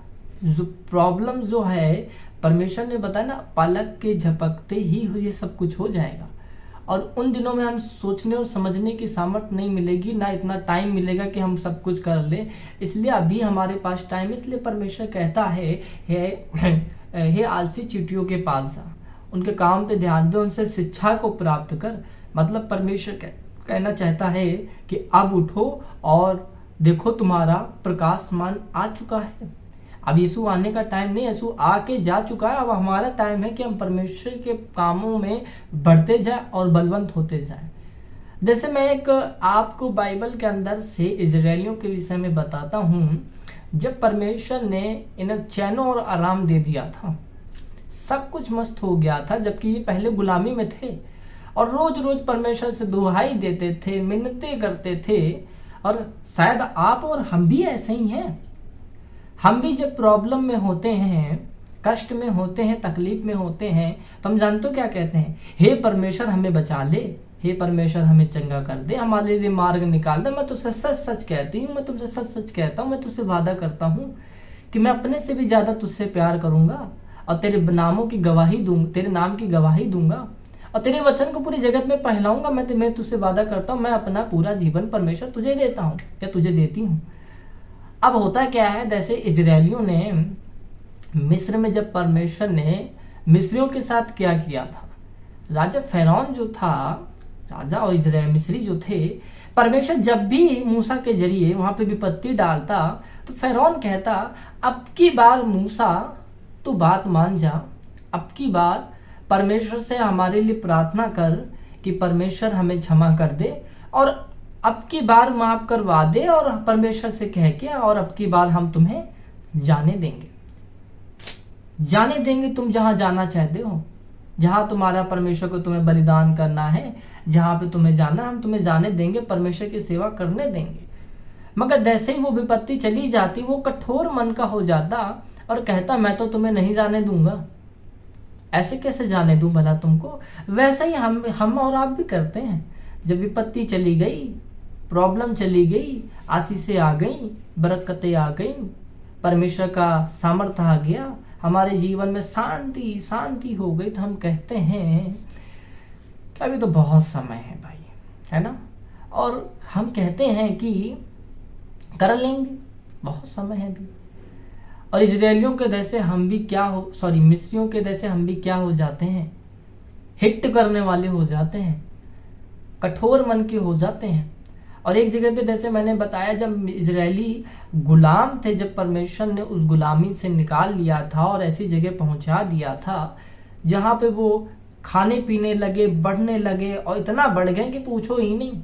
[SPEAKER 1] जो प्रॉब्लम जो है, परमेश्वर ने बताया ना, पलक के झपकते ही ये सब कुछ हो जाएगा। और उन दिनों में हम सोचने और समझने की सामर्थ्य नहीं मिलेगी, ना इतना टाइम मिलेगा कि हम सब कुछ कर लें। इसलिए अभी हमारे पास टाइम है। इसलिए परमेश्वर कहता है, हे आलसी चींटियों के पास जा, उनके काम पे ध्यान दे, उनसे शिक्षा को प्राप्त कर। मतलब परमेश्वर कहना चाहता है कि अब उठो और देखो तुम्हारा प्रकाशमान आ चुका है। अब यीशु आने का टाइम नहीं, यीशु आके जा चुका है। अब हमारा टाइम है कि हम परमेश्वर के कामों में बढ़ते जाएं और बलवंत होते जाएं। जैसे मैं एक आपको बाइबल के अंदर से इजरायलियों के विषय में बताता हूँ। जब परमेश्वर ने इन्हें चैन और आराम दे दिया था, सब कुछ मस्त हो गया था, जबकि ये पहले गुलामी में थे और रोज रोज परमेश्वर से दुहाई देते थे, मिन्नतें करते थे। और शायद आप और हम भी ऐसे ही हैं। हम भी जब प्रॉब्लम में होते हैं, कष्ट में होते हैं, तकलीफ में होते हैं, तो हम जानते हो क्या कहते हैं, हे परमेश्वर हमें बचा ले, हे परमेश्वर हमें चंगा कर दे, हमारे लिए मार्ग निकाल दे। मैं तुझसे सच सच कहती हूँ, मैं तुमसे सच सच कहता हूँ, मैं तुझसे वादा करता हूँ कि मैं अपने से भी ज्यादा तुझसे प्यार करूंगा और तेरे नामों की गवाही दूंगा, तेरे नाम की गवाही दूंगा और तेरे वचन को पूरी जगत में फैलाऊंगा। मैं तुझसे वादा करता हूँ, मैं अपना पूरा जीवन परमेश्वर तुझे देता हूँ या तुझे देती हूँ। अब होता क्या है, जैसे इजरायलियों ने मिस्र में, जब परमेश्वर ने मिस्रियों के साथ क्या किया था, राजा फिरौन जो था, राजा और इजराइल मिस्री जो थे, परमेश्वर जब भी मूसा के जरिए वहां पे विपत्ति डालता तो फिरौन कहता, अब की बार मूसा तू बात मान जा, अब की बार परमेश्वर से हमारे लिए प्रार्थना कर कि परमेश्वर हमें क्षमा कर दे और अब की बार माफ करवा दे, और परमेश्वर से कह के, और अब की बार हम तुम्हें जाने देंगे तुम जहां जाना चाहते हो, जहां तुम्हारा परमेश्वर को तुम्हें बलिदान करना है, जहां पे तुम्हें जाना, हम तुम्हें जाने देंगे, परमेश्वर की सेवा करने देंगे। मगर जैसे ही वो विपत्ति चली जाती, वो कठोर मन का हो जाता और कहता, मैं तो तुम्हें नहीं जाने दूंगा। ऐसे कैसे जाने दूं भला तुमको? वैसे ही हम और आप भी करते हैं। जब विपत्ति चली गई, प्रॉब्लम चली गई, आशीषें आ गई, बरकतें आ गई, परमेश्वर का सामर्थ्य आ गया, हमारे जीवन में शांति शांति हो गई, तो हम कहते हैं कि अभी तो बहुत समय है भाई, है ना। और हम कहते हैं कि कर लेंगे, बहुत समय है अभी। और इजरायलियों के जैसे हम भी क्या हो, मिस्रियों के जैसे हम भी क्या हो जाते हैं, हिट करने वाले हो जाते हैं, कठोर मन के हो जाते हैं। और एक जगह पे जैसे मैंने बताया, जब इजरायली गुलाम थे, जब परमेश्वर ने उस गुलामी से निकाल लिया था और ऐसी जगह पहुंचा दिया था जहां पे वो खाने पीने लगे, बढ़ने लगे और इतना बढ़ गए कि पूछो ही नहीं।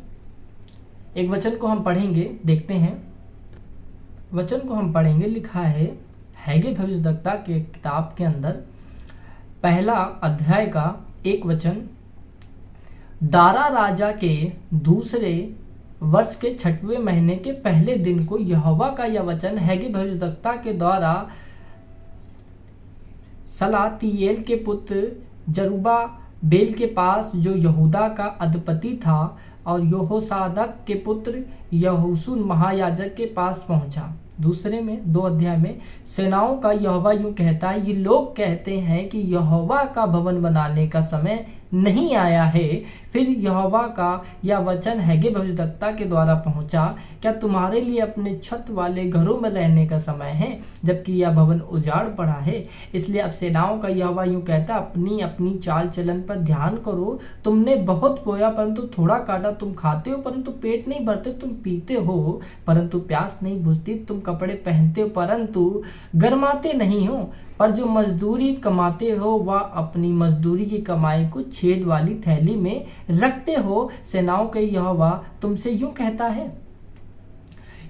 [SPEAKER 1] एक वचन को हम पढ़ेंगे, देखते हैं वचन को हम पढ़ेंगे। लिखा है हैगे भविष्यद्वक्ता के किताब के अंदर 1 अध्याय का 1 वचन, दारा राजा के दूसरे वर्ष के 6वें महीने के पहले दिन को यहोवा का यह वचन हैगे भविष्यद्वक्ता के द्वारा सलातियेल के पुत्र जरुब्बाबेल के पास जो यहूदा का अधिपति था, और यहोसादक के पुत्र यहोशू महायाजक के पास पहुंचा। दूसरे में 2 अध्याय में सेनाओं का यहोवा यूं कहता है, ये लोग कहते हैं कि यहोवा का भवन बनाने का समय नहीं आया है। फिर यहोवा का यह वचन हैगे भविष्यद्वक्ता के द्वारा पहुंचा, क्या तुम्हारे लिए अपने छत वाले घरों में रहने का समय है, जबकि यह भवन उजाड़ पड़ा है। इसलिए अब सेनाओं का यहोवा यूं कहता, अपनी अपनी चाल चलन पर ध्यान करो। तुमने बहुत बोया परंतु थोड़ा काटा, तुम खाते हो परंतु पेट नहीं भरते, तुम पीते हो परंतु प्यास नहीं बुझती, तुम कपड़े पहनते हो परंतु गर्माते नहीं हो। पर जो मजदूरी कमाते हो वह अपनी मजदूरी की कमाई को छेद वाली थैली में रखते हो। सेनाओं के यहोवा तुमसे यूं कहता है।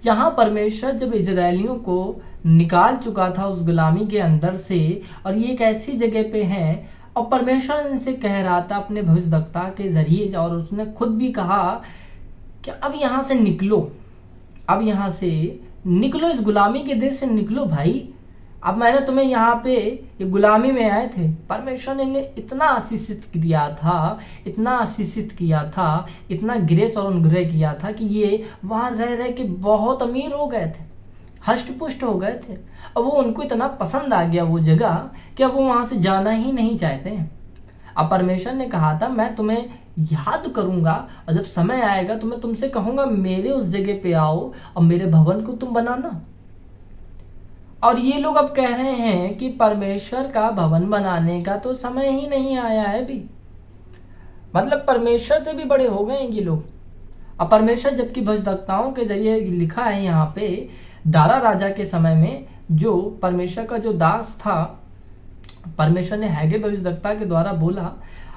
[SPEAKER 1] यहाँ परमेश्वर जब इजरायलियों को निकाल चुका था उस गुलामी के अंदर से, और ये एक ऐसी जगह पे है, और परमेश्वर इनसे कह रहा था अपने भविष्यद्वक्ता के जरिए, और उसने खुद भी कहा कि अब यहाँ से निकलो, अब यहाँ से निकलो, इस गुलामी के देश से निकलो भाई। अब मैंने तुम्हें यहाँ पे ये गुलामी में आए थे, परमेश्वर ने इन्हें इतना आशीषित किया था, इतना आशीषित किया था, इतना ग्रेस और अनुग्रह किया था कि ये वहाँ रह रह के बहुत अमीर हो गए थे, हष्ट पुष्ट हो गए थे। और वो उनको इतना पसंद आ गया वो जगह कि अब वो वहाँ से जाना ही नहीं चाहते हैं। अब परमेश्वर ने कहा था मैं तुम्हें याद करूंगा, और जब समय आएगा तो मैं तुमसे कहूंगा मेरे उस जगह पे आओ और मेरे भवन को तुम बनाना। और ये लोग अब कह रहे हैं कि परमेश्वर का भवन बनाने का तो समय ही नहीं आया है भी, मतलब परमेश्वर से भी बड़े हो गए हैं ये लोग। अब परमेश्वर जबकि भविष्यद्वक्ताओं के जरिए लिखा है यहाँ पे, दारा राजा के समय में जो परमेश्वर का जो दास था, परमेश्वर ने हैगे भविष्यद्वक्ता के द्वारा बोला,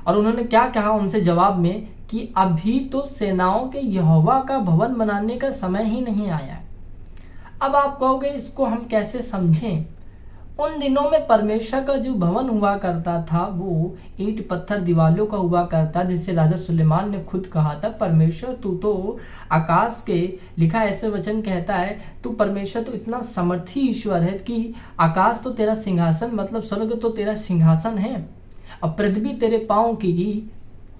[SPEAKER 1] और उन्होंने क्या कहा उनसे जवाब में कि अभी तो सेनाओं के यहोवा का भवन बनाने का समय ही नहीं आया है। अब आप कहोगे इसको हम कैसे समझें? उन दिनों में परमेश्वर का जो भवन हुआ करता था वो ईंट पत्थर दीवालों का हुआ करता, जिससे राजा सुलेमान ने खुद कहा था परमेश्वर तू तो आकाश के, लिखा ऐसे वचन कहता है, तू परमेश्वर तो इतना समर्थी ईश्वर है कि आकाश तो तेरा सिंहासन, मतलब स्वर्ग तो तेरा सिंहासन है, और पृथ्वी तेरे पांव की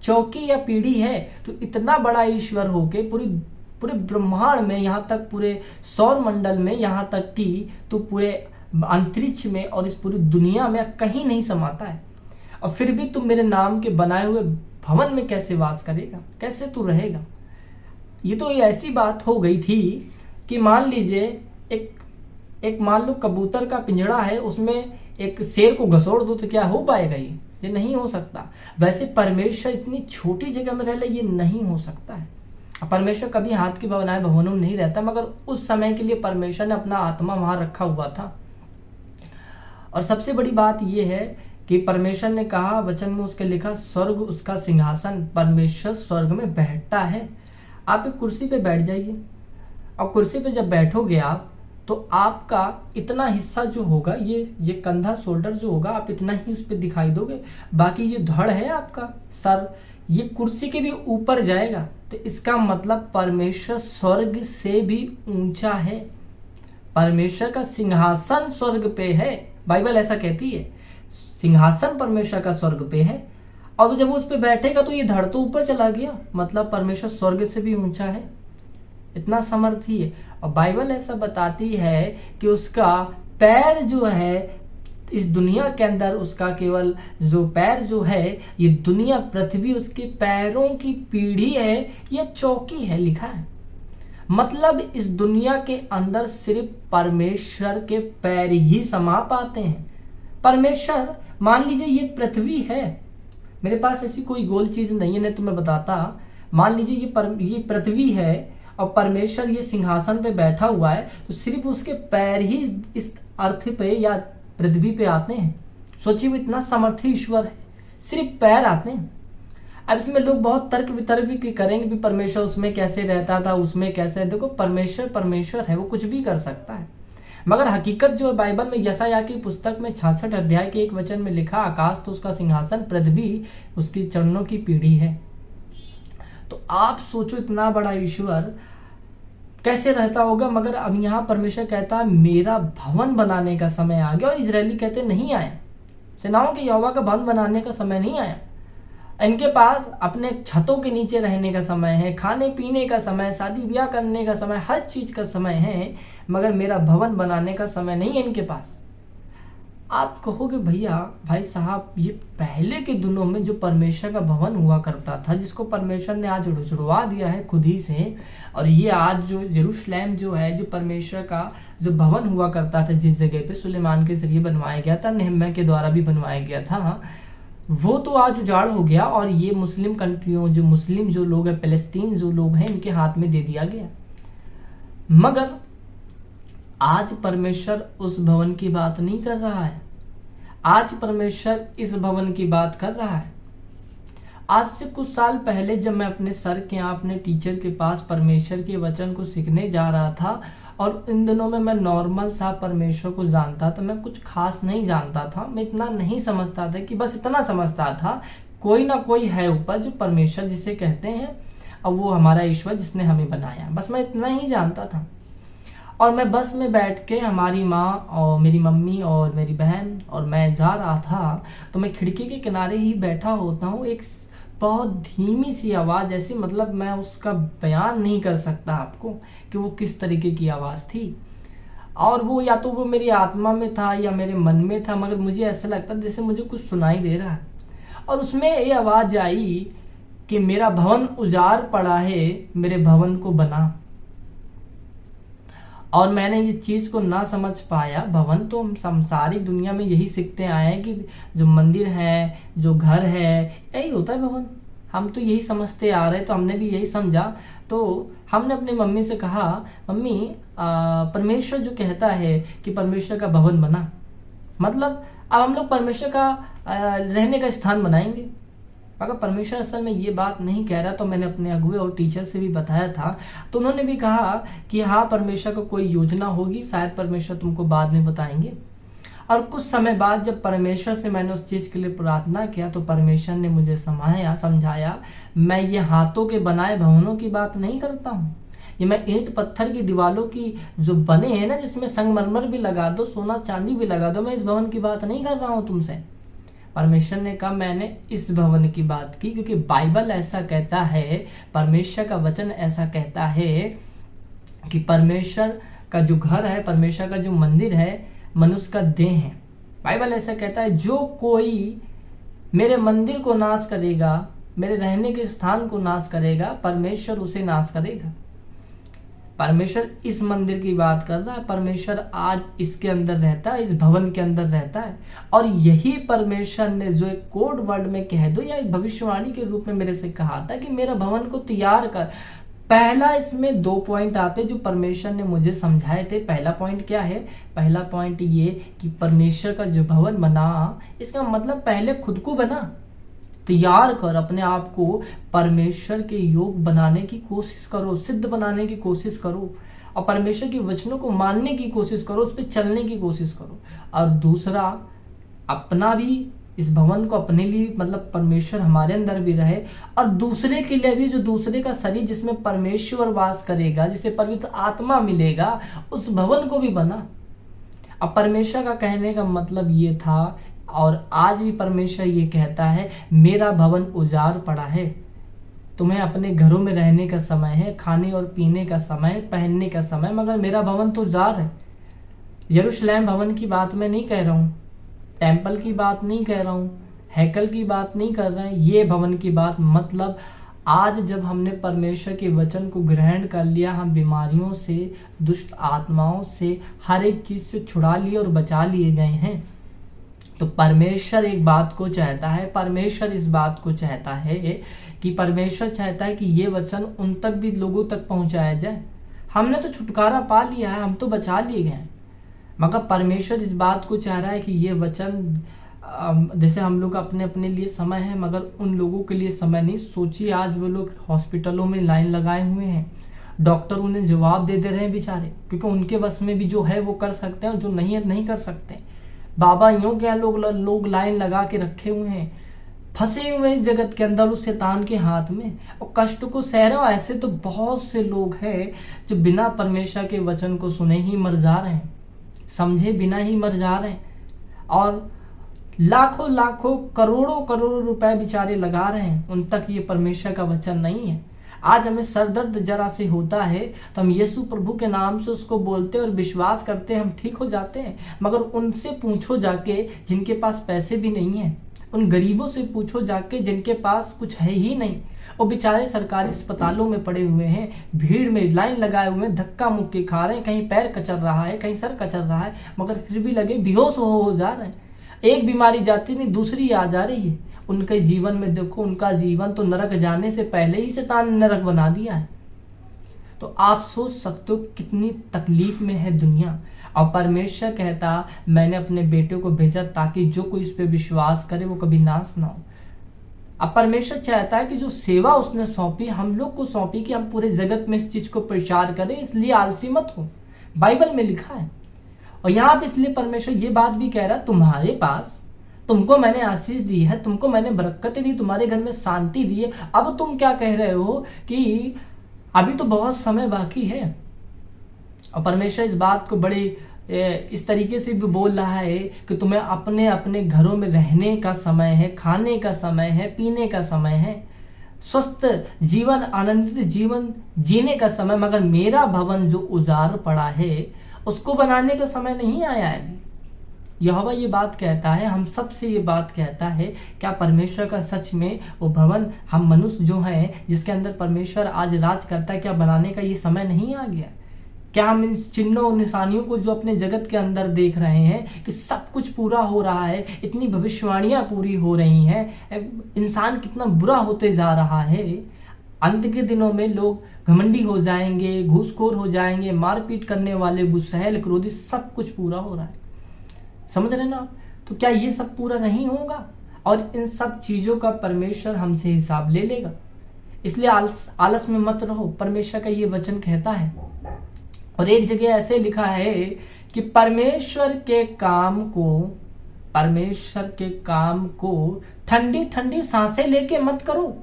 [SPEAKER 1] चौकी या पीढ़ी है। तो इतना बड़ा ईश्वर होके पूरे ब्रह्मांड में, यहाँ तक पूरे सौर मंडल में, यहाँ तक कि तो पूरे अंतरिक्ष में और इस पूरी दुनिया में कहीं नहीं समाता है, और फिर भी तुम मेरे नाम के बनाए हुए भवन में कैसे वास करेगा, कैसे तू रहेगा? ये तो ऐसी बात हो गई थी कि मान लीजिए एक मान लो कबूतर का पिंजड़ा है, उसमें एक शेर को घसोड़ दो तो क्या हो पाएगा? ये नहीं हो सकता। वैसे परमेश्वर इतनी छोटी जगह में रह ले, ये नहीं हो सकता है। परमेश्वर कभी हाथ के बनाए भवनों में नहीं रहता, मगर उस समय के लिए परमेश्वर ने अपना आत्मा वहां रखा हुआ था। और सबसे बड़ी बात यह है कि परमेश्वर ने कहा, वचन में उसके लिखा, स्वर्ग उसका सिंहासन, परमेश्वर स्वर्ग में बैठता है। आप एक कुर्सी पे बैठ जाइए, और कुर्सी पे जब बैठोगे आप, तो आपका इतना हिस्सा जो होगा, ये कंधा शोल्डर जो होगा, आप इतना ही उस पर दिखाई दोगे। बाकी ये धड़ है आपका सर, ये कुर्सी के भी ऊपर जाएगा। तो इसका मतलब परमेश्वर स्वर्ग से भी ऊंचा है, परमेश्वर का सिंहासन स्वर्ग पे है। बाइबल ऐसा कहती है, सिंहासन परमेश्वर का स्वर्ग पे है, और जब उस पे बैठेगा तो ये धड़ तो ऊपर चला गया, मतलब परमेश्वर स्वर्ग से भी ऊंचा है, इतना समर्थी है। और बाइबल ऐसा बताती है कि उसका पैर जो है इस दुनिया के अंदर, उसका केवल जो पैर जो है, ये दुनिया पृथ्वी उसके पैरों की पीढ़ी है, ये चौकी है, लिखा है। मतलब इस दुनिया के अंदर सिर्फ परमेश्वर के पैर ही समा पाते हैं। परमेश्वर, मान लीजिए ये पृथ्वी है, मेरे पास ऐसी कोई गोल चीज नहीं है, नहीं तो मैं बताता। मान लीजिए ये पृथ्वी है और परमेश्वर ये सिंहासन पे बैठा हुआ है, तो सिर्फ उसके पैर ही इस अर्थ पे या पृथ्वी पे आते हैं। सोचिए वो इतना समर्थी ईश्वर है, सिर्फ पैर आते हैं। अब इसमें लोग बहुत तर्क वितर्क भी करेंगे भी परमेश्वर उसमें कैसे रहता था, उसमें कैसे। देखो परमेश्वर है, वो कुछ भी कर सकता है, मगर हकीकत जो है बाइबल में यशायाह की पुस्तक में 66 अध्याय के 1 वचन में लिखा, आकाश तो उसका सिंहासन, पृथ्वी उसकी चरणों की पीढ़ी है। तो आप सोचो इतना बड़ा ईश्वर कैसे रहता होगा। मगर अब यहाँ परमेश्वर कहता है मेरा भवन बनाने का समय आ गया, और इजरायली कहते नहीं आया। सेनाओं के यहोवा का भवन बनाने का समय नहीं आया। इनके पास अपने छतों के नीचे रहने का समय है, खाने पीने का समय, शादी ब्याह करने का समय, हर चीज का समय है, मगर मेरा भवन बनाने का समय नहीं है इनके पास। आप कहोगे भैया भाई साहब, ये पहले के दिनों में जो परमेश्वर का भवन हुआ करता था, जिसको परमेश्वर ने आज उड़वा दिया है खुद ही से, और ये आज जो यरूशलेम जो है, जो परमेश्वर का जो भवन हुआ करता था, जिस जगह पे सुलेमान के जरिए बनवाया गया था, नेहम्याह के द्वारा भी बनवाया गया था, वो तो आज उजाड़ हो गया और ये मुस्लिम कंट्रियों, जो मुस्लिम जो लोग हैं, फिलिस्तीन जो लोग हैं, इनके हाथ में दे दिया गया। मगर आज परमेश्वर उस भवन की बात नहीं कर रहा है। आज परमेश्वर इस भवन की बात कर रहा है। आज से कुछ साल पहले जब मैं अपने सर के यहाँ अपने टीचर के पास परमेश्वर के वचन को सीखने जा रहा था, और इन दिनों में मैं नॉर्मल सा परमेश्वर को जानता था, मैं कुछ खास नहीं जानता था, मैं इतना नहीं समझता था, कि बस इतना समझता था कोई ना कोई है ऊपर जो परमेश्वर जिसे कहते हैं, और वो हमारा ईश्वर जिसने हमें बनाया, बस मैं इतना ही जानता था। और मैं बस में बैठ के, हमारी माँ और मेरी मम्मी और मेरी बहन और मैं जा रहा था, तो मैं खिड़की के किनारे ही बैठा होता हूँ। एक बहुत धीमी सी आवाज़, ऐसी मतलब मैं उसका बयान नहीं कर सकता आपको कि वो किस तरीके की आवाज़ थी। और वो या तो वो मेरी आत्मा में था या मेरे मन में था, मगर मुझे ऐसा लगता जैसे मुझे कुछ सुनाई दे रहा है। और उसमें ये आवाज़ आई कि मेरा भवन उजाड़ पड़ा है, मेरे भवन को बना। और मैंने ये चीज़ को ना समझ पाया। भवन तो हम संसारिक दुनिया में यही सीखते आए हैं कि जो मंदिर है, जो घर है, यही होता है भवन। हम तो यही समझते आ रहे, तो हमने भी यही समझा। तो हमने अपनी मम्मी से कहा, मम्मी परमेश्वर जो कहता है कि परमेश्वर का भवन बना, मतलब अब हम लोग परमेश्वर का रहने का स्थान बनाएंगे। अगर परमेश्वर असल में ये बात नहीं कह रहा, तो मैंने अपने अगुए और टीचर से भी बताया था, तो उन्होंने भी कहा कि हाँ, परमेश्वर को कोई योजना होगी, शायद परमेश्वर तुमको बाद में बताएंगे। और कुछ समय बाद जब परमेश्वर से मैंने उस चीज़ के लिए प्रार्थना किया, तो परमेश्वर ने मुझे समझाया, मैं ये हाथों के बनाए भवनों की बात नहीं करता हूँ। ये मैं ईंट पत्थर की दीवारों की जो बने हैं ना, जिसमें संगमरमर भी लगा दो, सोना चांदी भी लगा दो, मैं इस भवन की बात नहीं कर रहा हूँ तुमसे। परमेश्वर ने कहा, मैंने इस भवन की बात की, क्योंकि बाइबल ऐसा कहता है, परमेश्वर का वचन ऐसा कहता है कि परमेश्वर का जो घर है, परमेश्वर का जो मंदिर है, मनुष्य का देह है। बाइबल ऐसा कहता है, जो कोई मेरे मंदिर को नाश करेगा, मेरे रहने के स्थान को नाश करेगा, परमेश्वर उसे नाश करेगा। परमेश्वर इस मंदिर की बात कर रहा है। परमेश्वर आज इसके अंदर रहता है, इस भवन के अंदर रहता है। और यही परमेश्वर ने जो एक कोड वर्ड में कह दो या एक भविष्यवाणी के रूप में मेरे से कहा था कि मेरा भवन को तैयार कर। पहला इसमें 2 पॉइंट आते जो परमेश्वर ने मुझे समझाए थे। पहला पॉइंट क्या है? पहला पॉइंट ये कि परमेश्वर का जो भवन बना, इसका मतलब पहले खुद को बना, तैयार कर, अपने आप को परमेश्वर के योग बनाने की कोशिश करो, सिद्ध बनाने की कोशिश करो, और परमेश्वर के वचनों को मानने की कोशिश करो, उस पर चलने की कोशिश करो। और दूसरा, अपना भी इस भवन को अपने लिए, मतलब परमेश्वर हमारे अंदर भी रहे, और दूसरे के लिए भी, जो दूसरे का शरीर जिसमें परमेश्वर वास करेगा, जिसे पवित्र आत्मा मिलेगा, उस भवन को भी बना। अब परमेश्वर का कहने का मतलब ये था, और आज भी परमेश्वर ये कहता है, मेरा भवन उजाड़ पड़ा है। तुम्हें अपने घरों में रहने का समय है, खाने और पीने का समय, पहनने का समय, मगर मेरा भवन तो उजाड़ है। यरूशलेम भवन की बात मैं नहीं कह रहा हूँ, टेम्पल की बात नहीं कह रहा हूँ, हैकल की बात नहीं कर रहे हैं, ये भवन की बात। मतलब आज जब हमने परमेश्वर के वचन को ग्रहण कर लिया, हम बीमारियों से, दुष्ट आत्माओं से, हर एक चीज से छुड़ा लिए और बचा लिए गए हैं। तो परमेश्वर एक बात को चाहता है, परमेश्वर इस बात को चाहता है कि परमेश्वर चाहता है कि ये वचन उन तक भी, लोगों तक पहुंचाया जाए। हमने तो छुटकारा पा लिया है, हम तो बचा लिए गए, मगर परमेश्वर इस बात को चाह रहा है कि ये वचन, जैसे हम लोग अपने अपने लिए समय है, मगर उन लोगों के लिए समय नहीं। सोचिए, आज वो लोग हॉस्पिटलों में लाइन लगाए हुए हैं, डॉक्टर उन्हें जवाब दे रहे हैं बेचारे, क्योंकि उनके वश में भी जो है वो कर सकते हैं, जो नहीं है नहीं कर सकते। बाबा यूं क्या लोग लाइन लगा के रखे हुए हैं, फंसे हुए इस जगत के अंदर उस शैतान के हाथ में, और कष्ट को सह रहे हो। ऐसे तो बहुत से लोग हैं जो बिना परमेश्वर के वचन को सुने ही मर जा रहे हैं, समझे बिना ही मर जा रहे हैं। और लाखों लाखों करोड़ों करोड़ों रुपए बेचारे लगा रहे हैं, उन तक ये परमेश्वर का वचन नहीं है। आज हमें सरदर्द जरा से होता है तो हम यीशु प्रभु के नाम से उसको बोलते हैं और विश्वास करते हैं, हम ठीक हो जाते हैं। मगर उनसे पूछो जाके जिनके पास पैसे भी नहीं है, उन गरीबों से पूछो जाके जिनके पास कुछ है ही नहीं, वो बेचारे सरकारी अस्पतालों में पड़े हुए हैं, भीड़ में लाइन लगाए हुए हैं, धक्का मुक्की खा रहे हैं, कहीं पैर कचल रहा है, कहीं सर कचल रहा है, मगर फिर भी लगे बेहोश हो जा रहे हैं। एक बीमारी जाती नहीं दूसरी आ जा रही है। उनके जीवन में देखो, उनका जीवन तो नरक जाने से पहले ही शैतान ने नरक बना दिया है। तो आप सोच सकते हो कितनी तकलीफ में है दुनिया। और परमेश्वर कहता मैंने अपने बेटे को भेजा ताकि जो कोई इस पे विश्वास करे वो कभी नाश ना हो। अब परमेश्वर चाहता है कि जो सेवा उसने सौंपी, हम लोग को सौंपी, कि हम पूरे जगत में इस चीज को प्रचार करें, इसलिए आलसी मत हो। बाइबल में लिखा है। और यहाँ पे इसलिए परमेश्वर ये बात भी कह रहा है, तुम्हारे पास, तुमको मैंने आशीष दी है, तुमको मैंने बरकतें दी, तुम्हारे घर में शांति दी है। अब तुम क्या कह रहे हो कि अभी तो बहुत समय बाकी है। और परमेश्वर इस बात को बड़े इस तरीके से भी बोल रहा है कि तुम्हें अपने अपने घरों में रहने का समय है, खाने का समय है, पीने का समय है, स्वस्थ जीवन, आनंदित जीवन जीने का समय, मगर मेरा भवन जो उजाड़ पड़ा है उसको बनाने का समय नहीं आया है अभी। यहोवा ये बात कहता है, हम सब से ये बात कहता है, क्या परमेश्वर का सच में वो भवन, हम मनुष्य जो हैं जिसके अंदर परमेश्वर आज राज करता है, क्या बनाने का ये समय नहीं आ गया? क्या हम इन चिन्हों और निशानियों को जो अपने जगत के अंदर देख रहे हैं कि सब कुछ पूरा हो रहा है, इतनी भविष्यवाणियां पूरी हो रही हैं, इंसान कितना बुरा होते जा रहा है, अंत के दिनों में लोग घमंडी हो जाएंगे, घूसखोर हो जाएंगे, मारपीट करने वाले, गुस्सैल, क्रोधी, सब कुछ पूरा हो रहा है। समझ रहे ना आप? तो क्या ये सब पूरा नहीं होगा? और इन सब चीजों का परमेश्वर हमसे हिसाब ले लेगा। इसलिए आलस में मत रहो, परमेश्वर का ये वचन कहता है। और एक जगह ऐसे लिखा है कि परमेश्वर के काम को ठंडी ठंडी सांसें लेके मत करो।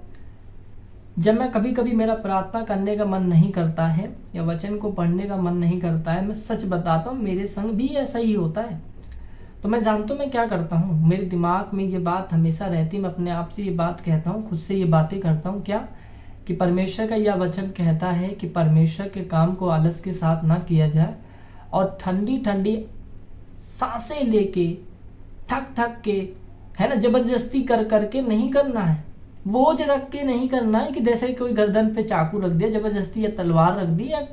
[SPEAKER 1] जब मैं कभी कभी मेरा प्रार्थना करने का मन नहीं करता है या वचन को पढ़ने का मन नहीं करता है, मैं सच बताता हूँ मेरे संग भी ऐसा ही होता है। तो मैं जानता हूँ मैं क्या करता हूँ, मेरे दिमाग में ये बात हमेशा रहती, मैं अपने आप से ये बात कहता हूँ, खुद से ये बातें करता हूँ, क्या कि परमेश्वर का यह वचन कहता है कि परमेश्वर के काम को आलस के साथ ना किया जाए, और ठंडी ठंडी सांसें लेके थक थक के, है ना, जबरदस्ती कर करके नहीं करना है, बोझ रख के नहीं करना है कि जैसे कोई गर्दन पे चाकू रख दिया जबरदस्ती, या तलवार रख दी, या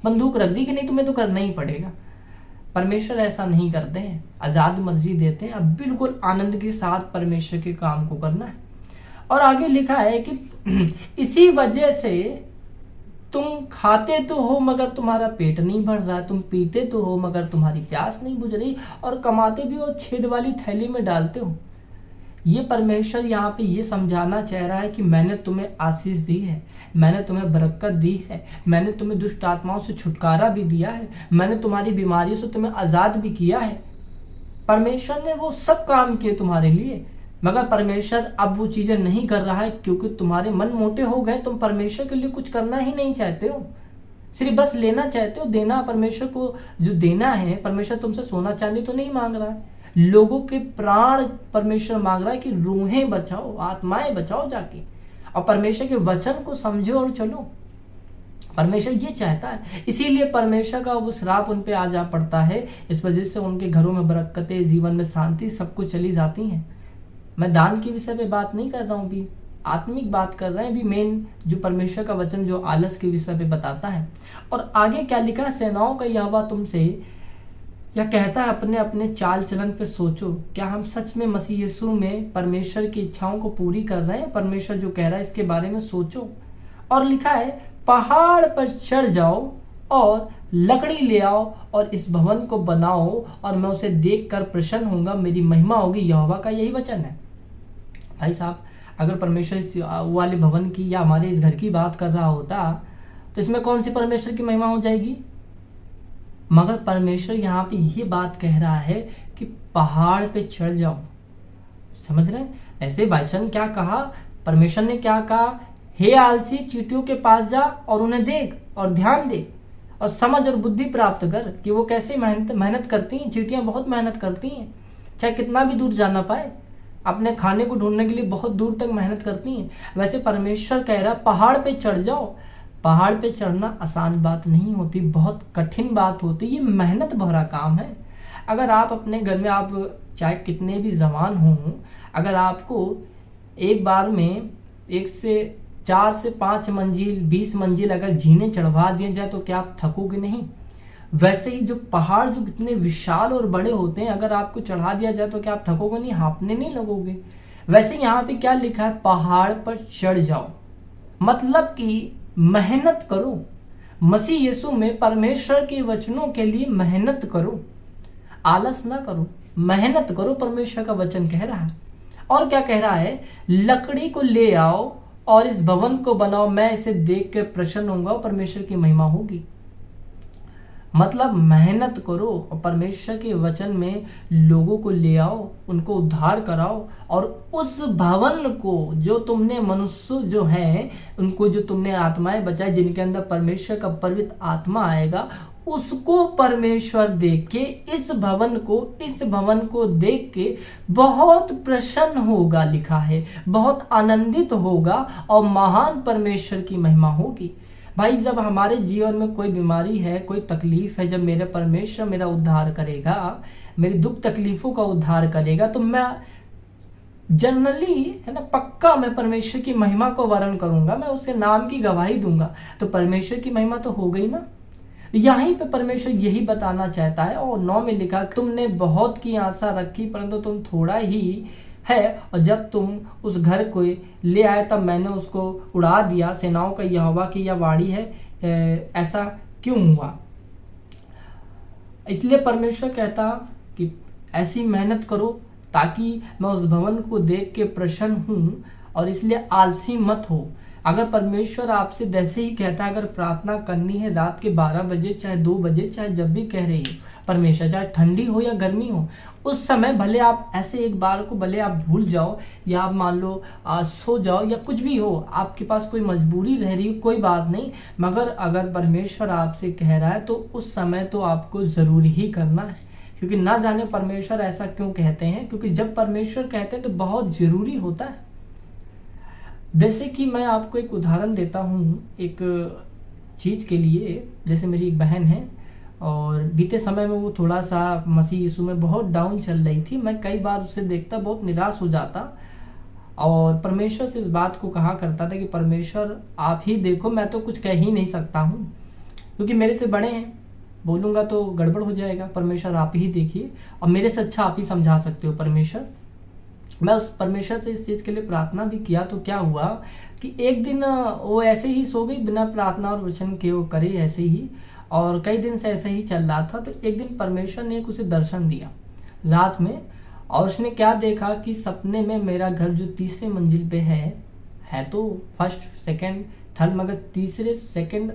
[SPEAKER 1] बंदूक रख दी कि नहीं तुम्हें तो करना ही पड़ेगा। परमेश्वर ऐसा नहीं करते हैं, आजाद मर्जी देते हैं। अब बिल्कुल आनंद के साथ परमेश्वर के काम को करना है। और आगे लिखा है कि इसी वजह से तुम खाते तो हो मगर तुम्हारा पेट नहीं भर रहा, तुम पीते तो हो मगर तुम्हारी प्यास नहीं बुझ रही, और कमाते भी हो छेद वाली थैली में डालते हो। ये परमेश्वर यहाँ पे ये समझाना चाह रहा है कि मैंने तुम्हें आशीष दी है, मैंने तुम्हें बरकत दी है, मैंने तुम्हें दुष्ट आत्माओं से छुटकारा भी दिया है, मैंने तुम्हारी बीमारियों से तुम्हें आजाद भी किया है। परमेश्वर ने वो सब काम किए तुम्हारे लिए, मगर परमेश्वर अब वो चीजें नहीं कर रहा है क्योंकि तुम्हारे मन मोटे हो गए। तुम परमेश्वर के लिए कुछ करना ही नहीं चाहते हो, सिर्फ बस लेना चाहते हो। देना परमेश्वर को जो देना है, परमेश्वर तुमसे सोना चांदी तो नहीं मांग रहा है, लोगों के प्राण परमेश्वर मांग रहा है कि रूहें बचाओ, आत्माएं बचाओ जाके, और परमेश्वर के वचन को समझो और चलो। परमेश्वर ये चाहता है, इसीलिए परमेश्वर का वो श्राप उन पे आ जा पड़ता है। इस वजह से उनके घरों में बरकतें, जीवन में शांति, सब कुछ चली जाती हैं। मैं दान के विषय पे बात नहीं कर रहा हूँ, अभी आत्मिक बात कर रहे हैं, अभी मेन जो परमेश्वर का वचन जो आलस के विषय पे बताता है। और आगे क्या लिखा है, सेनाओं का यहोवा तुमसे यह कहता है, अपने अपने चाल चलन पे सोचो, क्या हम सच में मसीह यीशु में परमेश्वर की इच्छाओं को पूरी कर रहे हैं? परमेश्वर जो कह रहा है इसके बारे में सोचो। और लिखा है, पहाड़ पर चढ़ जाओ और लकड़ी ले आओ और इस भवन को बनाओ, और मैं उसे देखकर प्रसन्न होऊंगा, मेरी महिमा होगी। यहोवा का यही वचन है। भाई साहब, अगर परमेश्वर इस वाले भवन की या हमारे इस घर की बात कर रहा होता तो इसमें कौन सी परमेश्वर की महिमा हो जाएगी? मगर परमेश्वर यहाँ पे ये बात कह रहा है कि पहाड़ पे चढ़ जाओ। समझ रहे हैं? ऐसे भाईचंद क्या कहा, परमेश्वर ने क्या कहा, हे आलसी, चींटियों के पास जा और उन्हें देख और ध्यान दे और समझ और बुद्धि प्राप्त कर कि वो कैसे मेहनत करती हैं। चींटियां बहुत मेहनत करती हैं, चाहे कितना भी दूर जाना पाए, अपने खाने को ढूंढने के लिए बहुत दूर तक मेहनत करती हैं। वैसे परमेश्वर कह रहा है पहाड़ पे चढ़ जाओ। पहाड़ पे चढ़ना आसान बात नहीं होती, बहुत कठिन बात होती, ये मेहनत भरा काम है। अगर आप अपने घर में, आप चाहे कितने भी जवान हों, अगर आपको एक बार में 4 से 5 मंजिल 20 मंजिल अगर जीने चढ़वा दिए जाए तो क्या आप थकोगे नहीं? वैसे ही जो पहाड़ जो कितने विशाल और बड़े होते हैं, अगर आपको चढ़ा दिया जाए तो क्या आप थकोगे नहीं, हाँफने नहीं लगोगे? वैसे यहाँ पे क्या लिखा है, पहाड़ पर चढ़ जाओ, मतलब कि मेहनत करो। मसीह यीशु में परमेश्वर के वचनों के लिए मेहनत करो, आलस ना करो, मेहनत करो, परमेश्वर का वचन कह रहा है। और क्या कह रहा है, लकड़ी को ले आओ और इस भवन को बनाओ, मैं इसे देख कर प्रसन्न होऊंगा और परमेश्वर की महिमा होगी। मतलब मेहनत करो और परमेश्वर के वचन में लोगों को ले आओ, उनको उद्धार कराओ, और उस भवन को जो तुमने, मनुष्य जो है उनको, जो तुमने आत्माएं बचाई जिनके अंदर परमेश्वर का पवित्र आत्मा आएगा, उसको परमेश्वर देख के, इस भवन को देख के बहुत प्रसन्न होगा, लिखा है, बहुत आनंदित होगा और महान परमेश्वर की महिमा होगी। भाई जब हमारे जीवन में कोई बीमारी है, कोई तकलीफ है, जब मेरे परमेश्वर मेरा उद्धार करेगा, मेरी दुख तकलीफों का उद्धार करेगा, तो मैं जनरली, है ना, पक्का मैं परमेश्वर की महिमा को वर्ण करूंगा, मैं उसके नाम की गवाही दूंगा, तो परमेश्वर की महिमा तो हो गई ना। यहीं पे परमेश्वर यही बताना चाहता है। और 9 में लिखा, तुमने बहुत की आशा रखी परंतु तुम थोड़ा ही है, और जब तुम उस घर को ले आए तब मैंने उसको उड़ा दिया। सेनाओं का यहोवा की यह वाणी है, ऐसा क्यों हुआ? इसलिए परमेश्वर कहता कि ऐसी मेहनत करो ताकि मैं उस भवन को देख के प्रसन्न हूँ, और इसलिए आलसी मत हो। अगर परमेश्वर आपसे जैसे ही कहता है, अगर प्रार्थना करनी है रात के 12 बजे, चाहे 2 बजे, चाहे जब भी कह रही हो परमेश्वर, चाहे ठंडी हो या गर्मी हो, उस समय भले आप ऐसे एक बार को भले आप भूल जाओ, या आप मान लो सो जाओ, या कुछ भी हो, आपके पास कोई मजबूरी रह रही हो, कोई बात नहीं, मगर अगर परमेश्वर आपसे कह रहा है तो उस समय तो आपको ज़रूर ही करना है। क्योंकि ना जाने परमेश्वर ऐसा क्यों कहते हैं, क्योंकि जब परमेश्वर कहते हैं तो बहुत ज़रूरी होता है। जैसे कि मैं आपको एक उदाहरण देता हूँ एक चीज़ के लिए। जैसे मेरी एक बहन है, और बीते समय में वो थोड़ा सा मसीह यीशु में बहुत डाउन चल रही थी। मैं कई बार उसे देखता, बहुत निराश हो जाता, और परमेश्वर से इस बात को कहा करता था कि परमेश्वर आप ही देखो, मैं तो कुछ कह ही नहीं सकता हूँ, क्योंकि मेरे से बड़े हैं, बोलूँगा तो गड़बड़ हो जाएगा। परमेश्वर आप ही देखिए, और मेरे से अच्छा आप ही समझा सकते हो परमेश्वर। मैं उस परमेश्वर से इस चीज़ के लिए प्रार्थना भी किया। तो क्या हुआ कि एक दिन वो ऐसे ही सो गई, बिना प्रार्थना और वचन के वो करे ऐसे ही, और कई दिन से ऐसे ही चल रहा था। तो एक दिन परमेश्वर ने उसे दर्शन दिया रात में, और उसने क्या देखा कि सपने में मेरा घर जो 3रे मंजिल पे है तो फर्स्ट सेकंड थर्ड, मगर 3रे सेकंड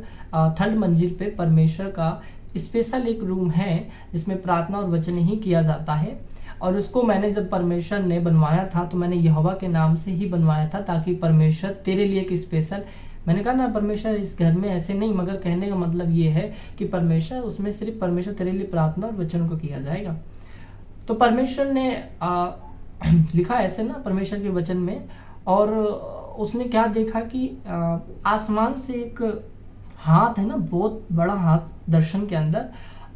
[SPEAKER 1] थर्ड मंजिल पे परमेश्वर का स्पेशल एक रूम है जिसमें प्रार्थना और वचन ही किया जाता है। और उसको मैंने जब परमेश्वर ने बनवाया था तो मैंने यहोवा के नाम से ही बनवाया था, ताकि परमेश्वर तेरे लिए एक स्पेशल, मैंने कहा ना परमेश्वर इस घर में ऐसे नहीं, मगर कहने का मतलब ये है कि परमेश्वर, उसमें सिर्फ परमेश्वर तेरे लिए प्रार्थना और वचन को किया जाएगा। तो परमेश्वर ने लिखा ऐसे ना परमेश्वर के वचन में, और उसने क्या देखा कि आसमान से एक हाथ है ना, बहुत बड़ा हाथ, दर्शन के अंदर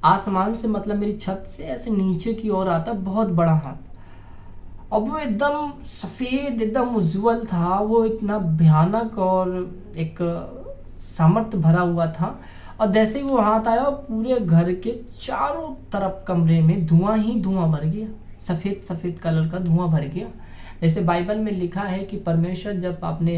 [SPEAKER 1] आसमान से, मतलब मेरी छत से ऐसे नीचे की ओर आता बहुत बड़ा हाथ, और वो एकदम सफ़ेद, एकदम उज्जवल था, वो इतना भयानक और एक सामर्थ्य भरा हुआ था। और जैसे ही वो हाथ आया, पूरे घर के चारों तरफ कमरे में धुआं ही धुआं भर गया, सफ़ेद सफ़ेद कलर का धुआं भर गया। जैसे बाइबल में लिखा है कि परमेश्वर जब अपने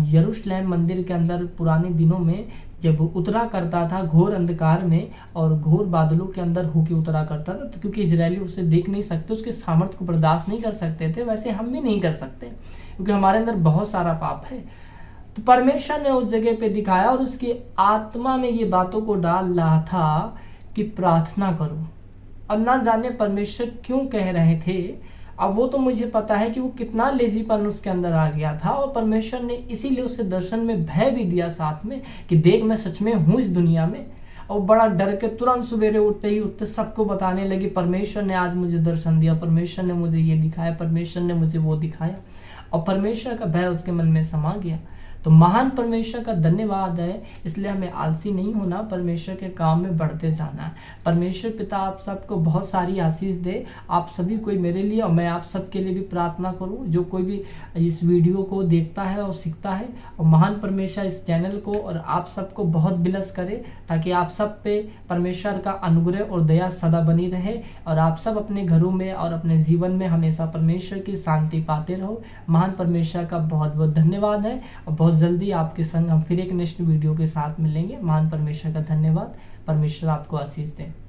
[SPEAKER 1] यरूशलेम मंदिर के अंदर पुराने दिनों में जब उतरा करता था घोर अंधकार में और घोर बादलों के अंदर होके उतरा करता था, तो क्योंकि इजरायली उसे देख नहीं सकते, उसके सामर्थ्य को बर्दाश्त नहीं कर सकते थे, वैसे हम भी नहीं कर सकते क्योंकि हमारे अंदर बहुत सारा पाप है। तो परमेश्वर ने उस जगह पे दिखाया और उसकी आत्मा में ये बातों को डाल रहा था कि प्रार्थना करो। अब ना जाने परमेश्वर क्यों कह रहे थे, अब वो तो मुझे पता है कि वो कितना लेजीपन उसके अंदर आ गया था, और परमेश्वर ने इसीलिए उसे दर्शन में भय भी दिया साथ में कि देख मैं सच में हूँ इस दुनिया में। और बड़ा डर के तुरंत सवेरे उठते सबको बताने लगी, परमेश्वर ने आज मुझे दर्शन दिया, परमेश्वर ने मुझे ये दिखाया, परमेश्वर ने मुझे वो दिखाया, और परमेश्वर का भय उसके मन में समा गया। तो महान परमेश्वर का धन्यवाद है। इसलिए हमें आलसी नहीं होना, परमेश्वर के काम में बढ़ते जाना है। परमेश्वर पिता आप सबको बहुत सारी आशीष दे, आप सभी कोई मेरे लिए और मैं आप सबके लिए भी प्रार्थना करूं, जो कोई भी इस वीडियो को देखता है और सीखता है, और महान परमेश्वर इस चैनल को और आप सबको बहुत ब्लेस करे, ताकि आप सब पे परमेश्वर का अनुग्रह और दया सदा बनी रहे, और आप सब अपने घरों में और अपने जीवन में हमेशा परमेश्वर की शांति पाते रहो। महान परमेश्वर का बहुत बहुत धन्यवाद है, और बहुत जल्दी आपके संग हम फिर एक नेक्स्ट वीडियो के साथ मिलेंगे। महान परमेश्वर का धन्यवाद। परमेश्वर आपको आशीष दे।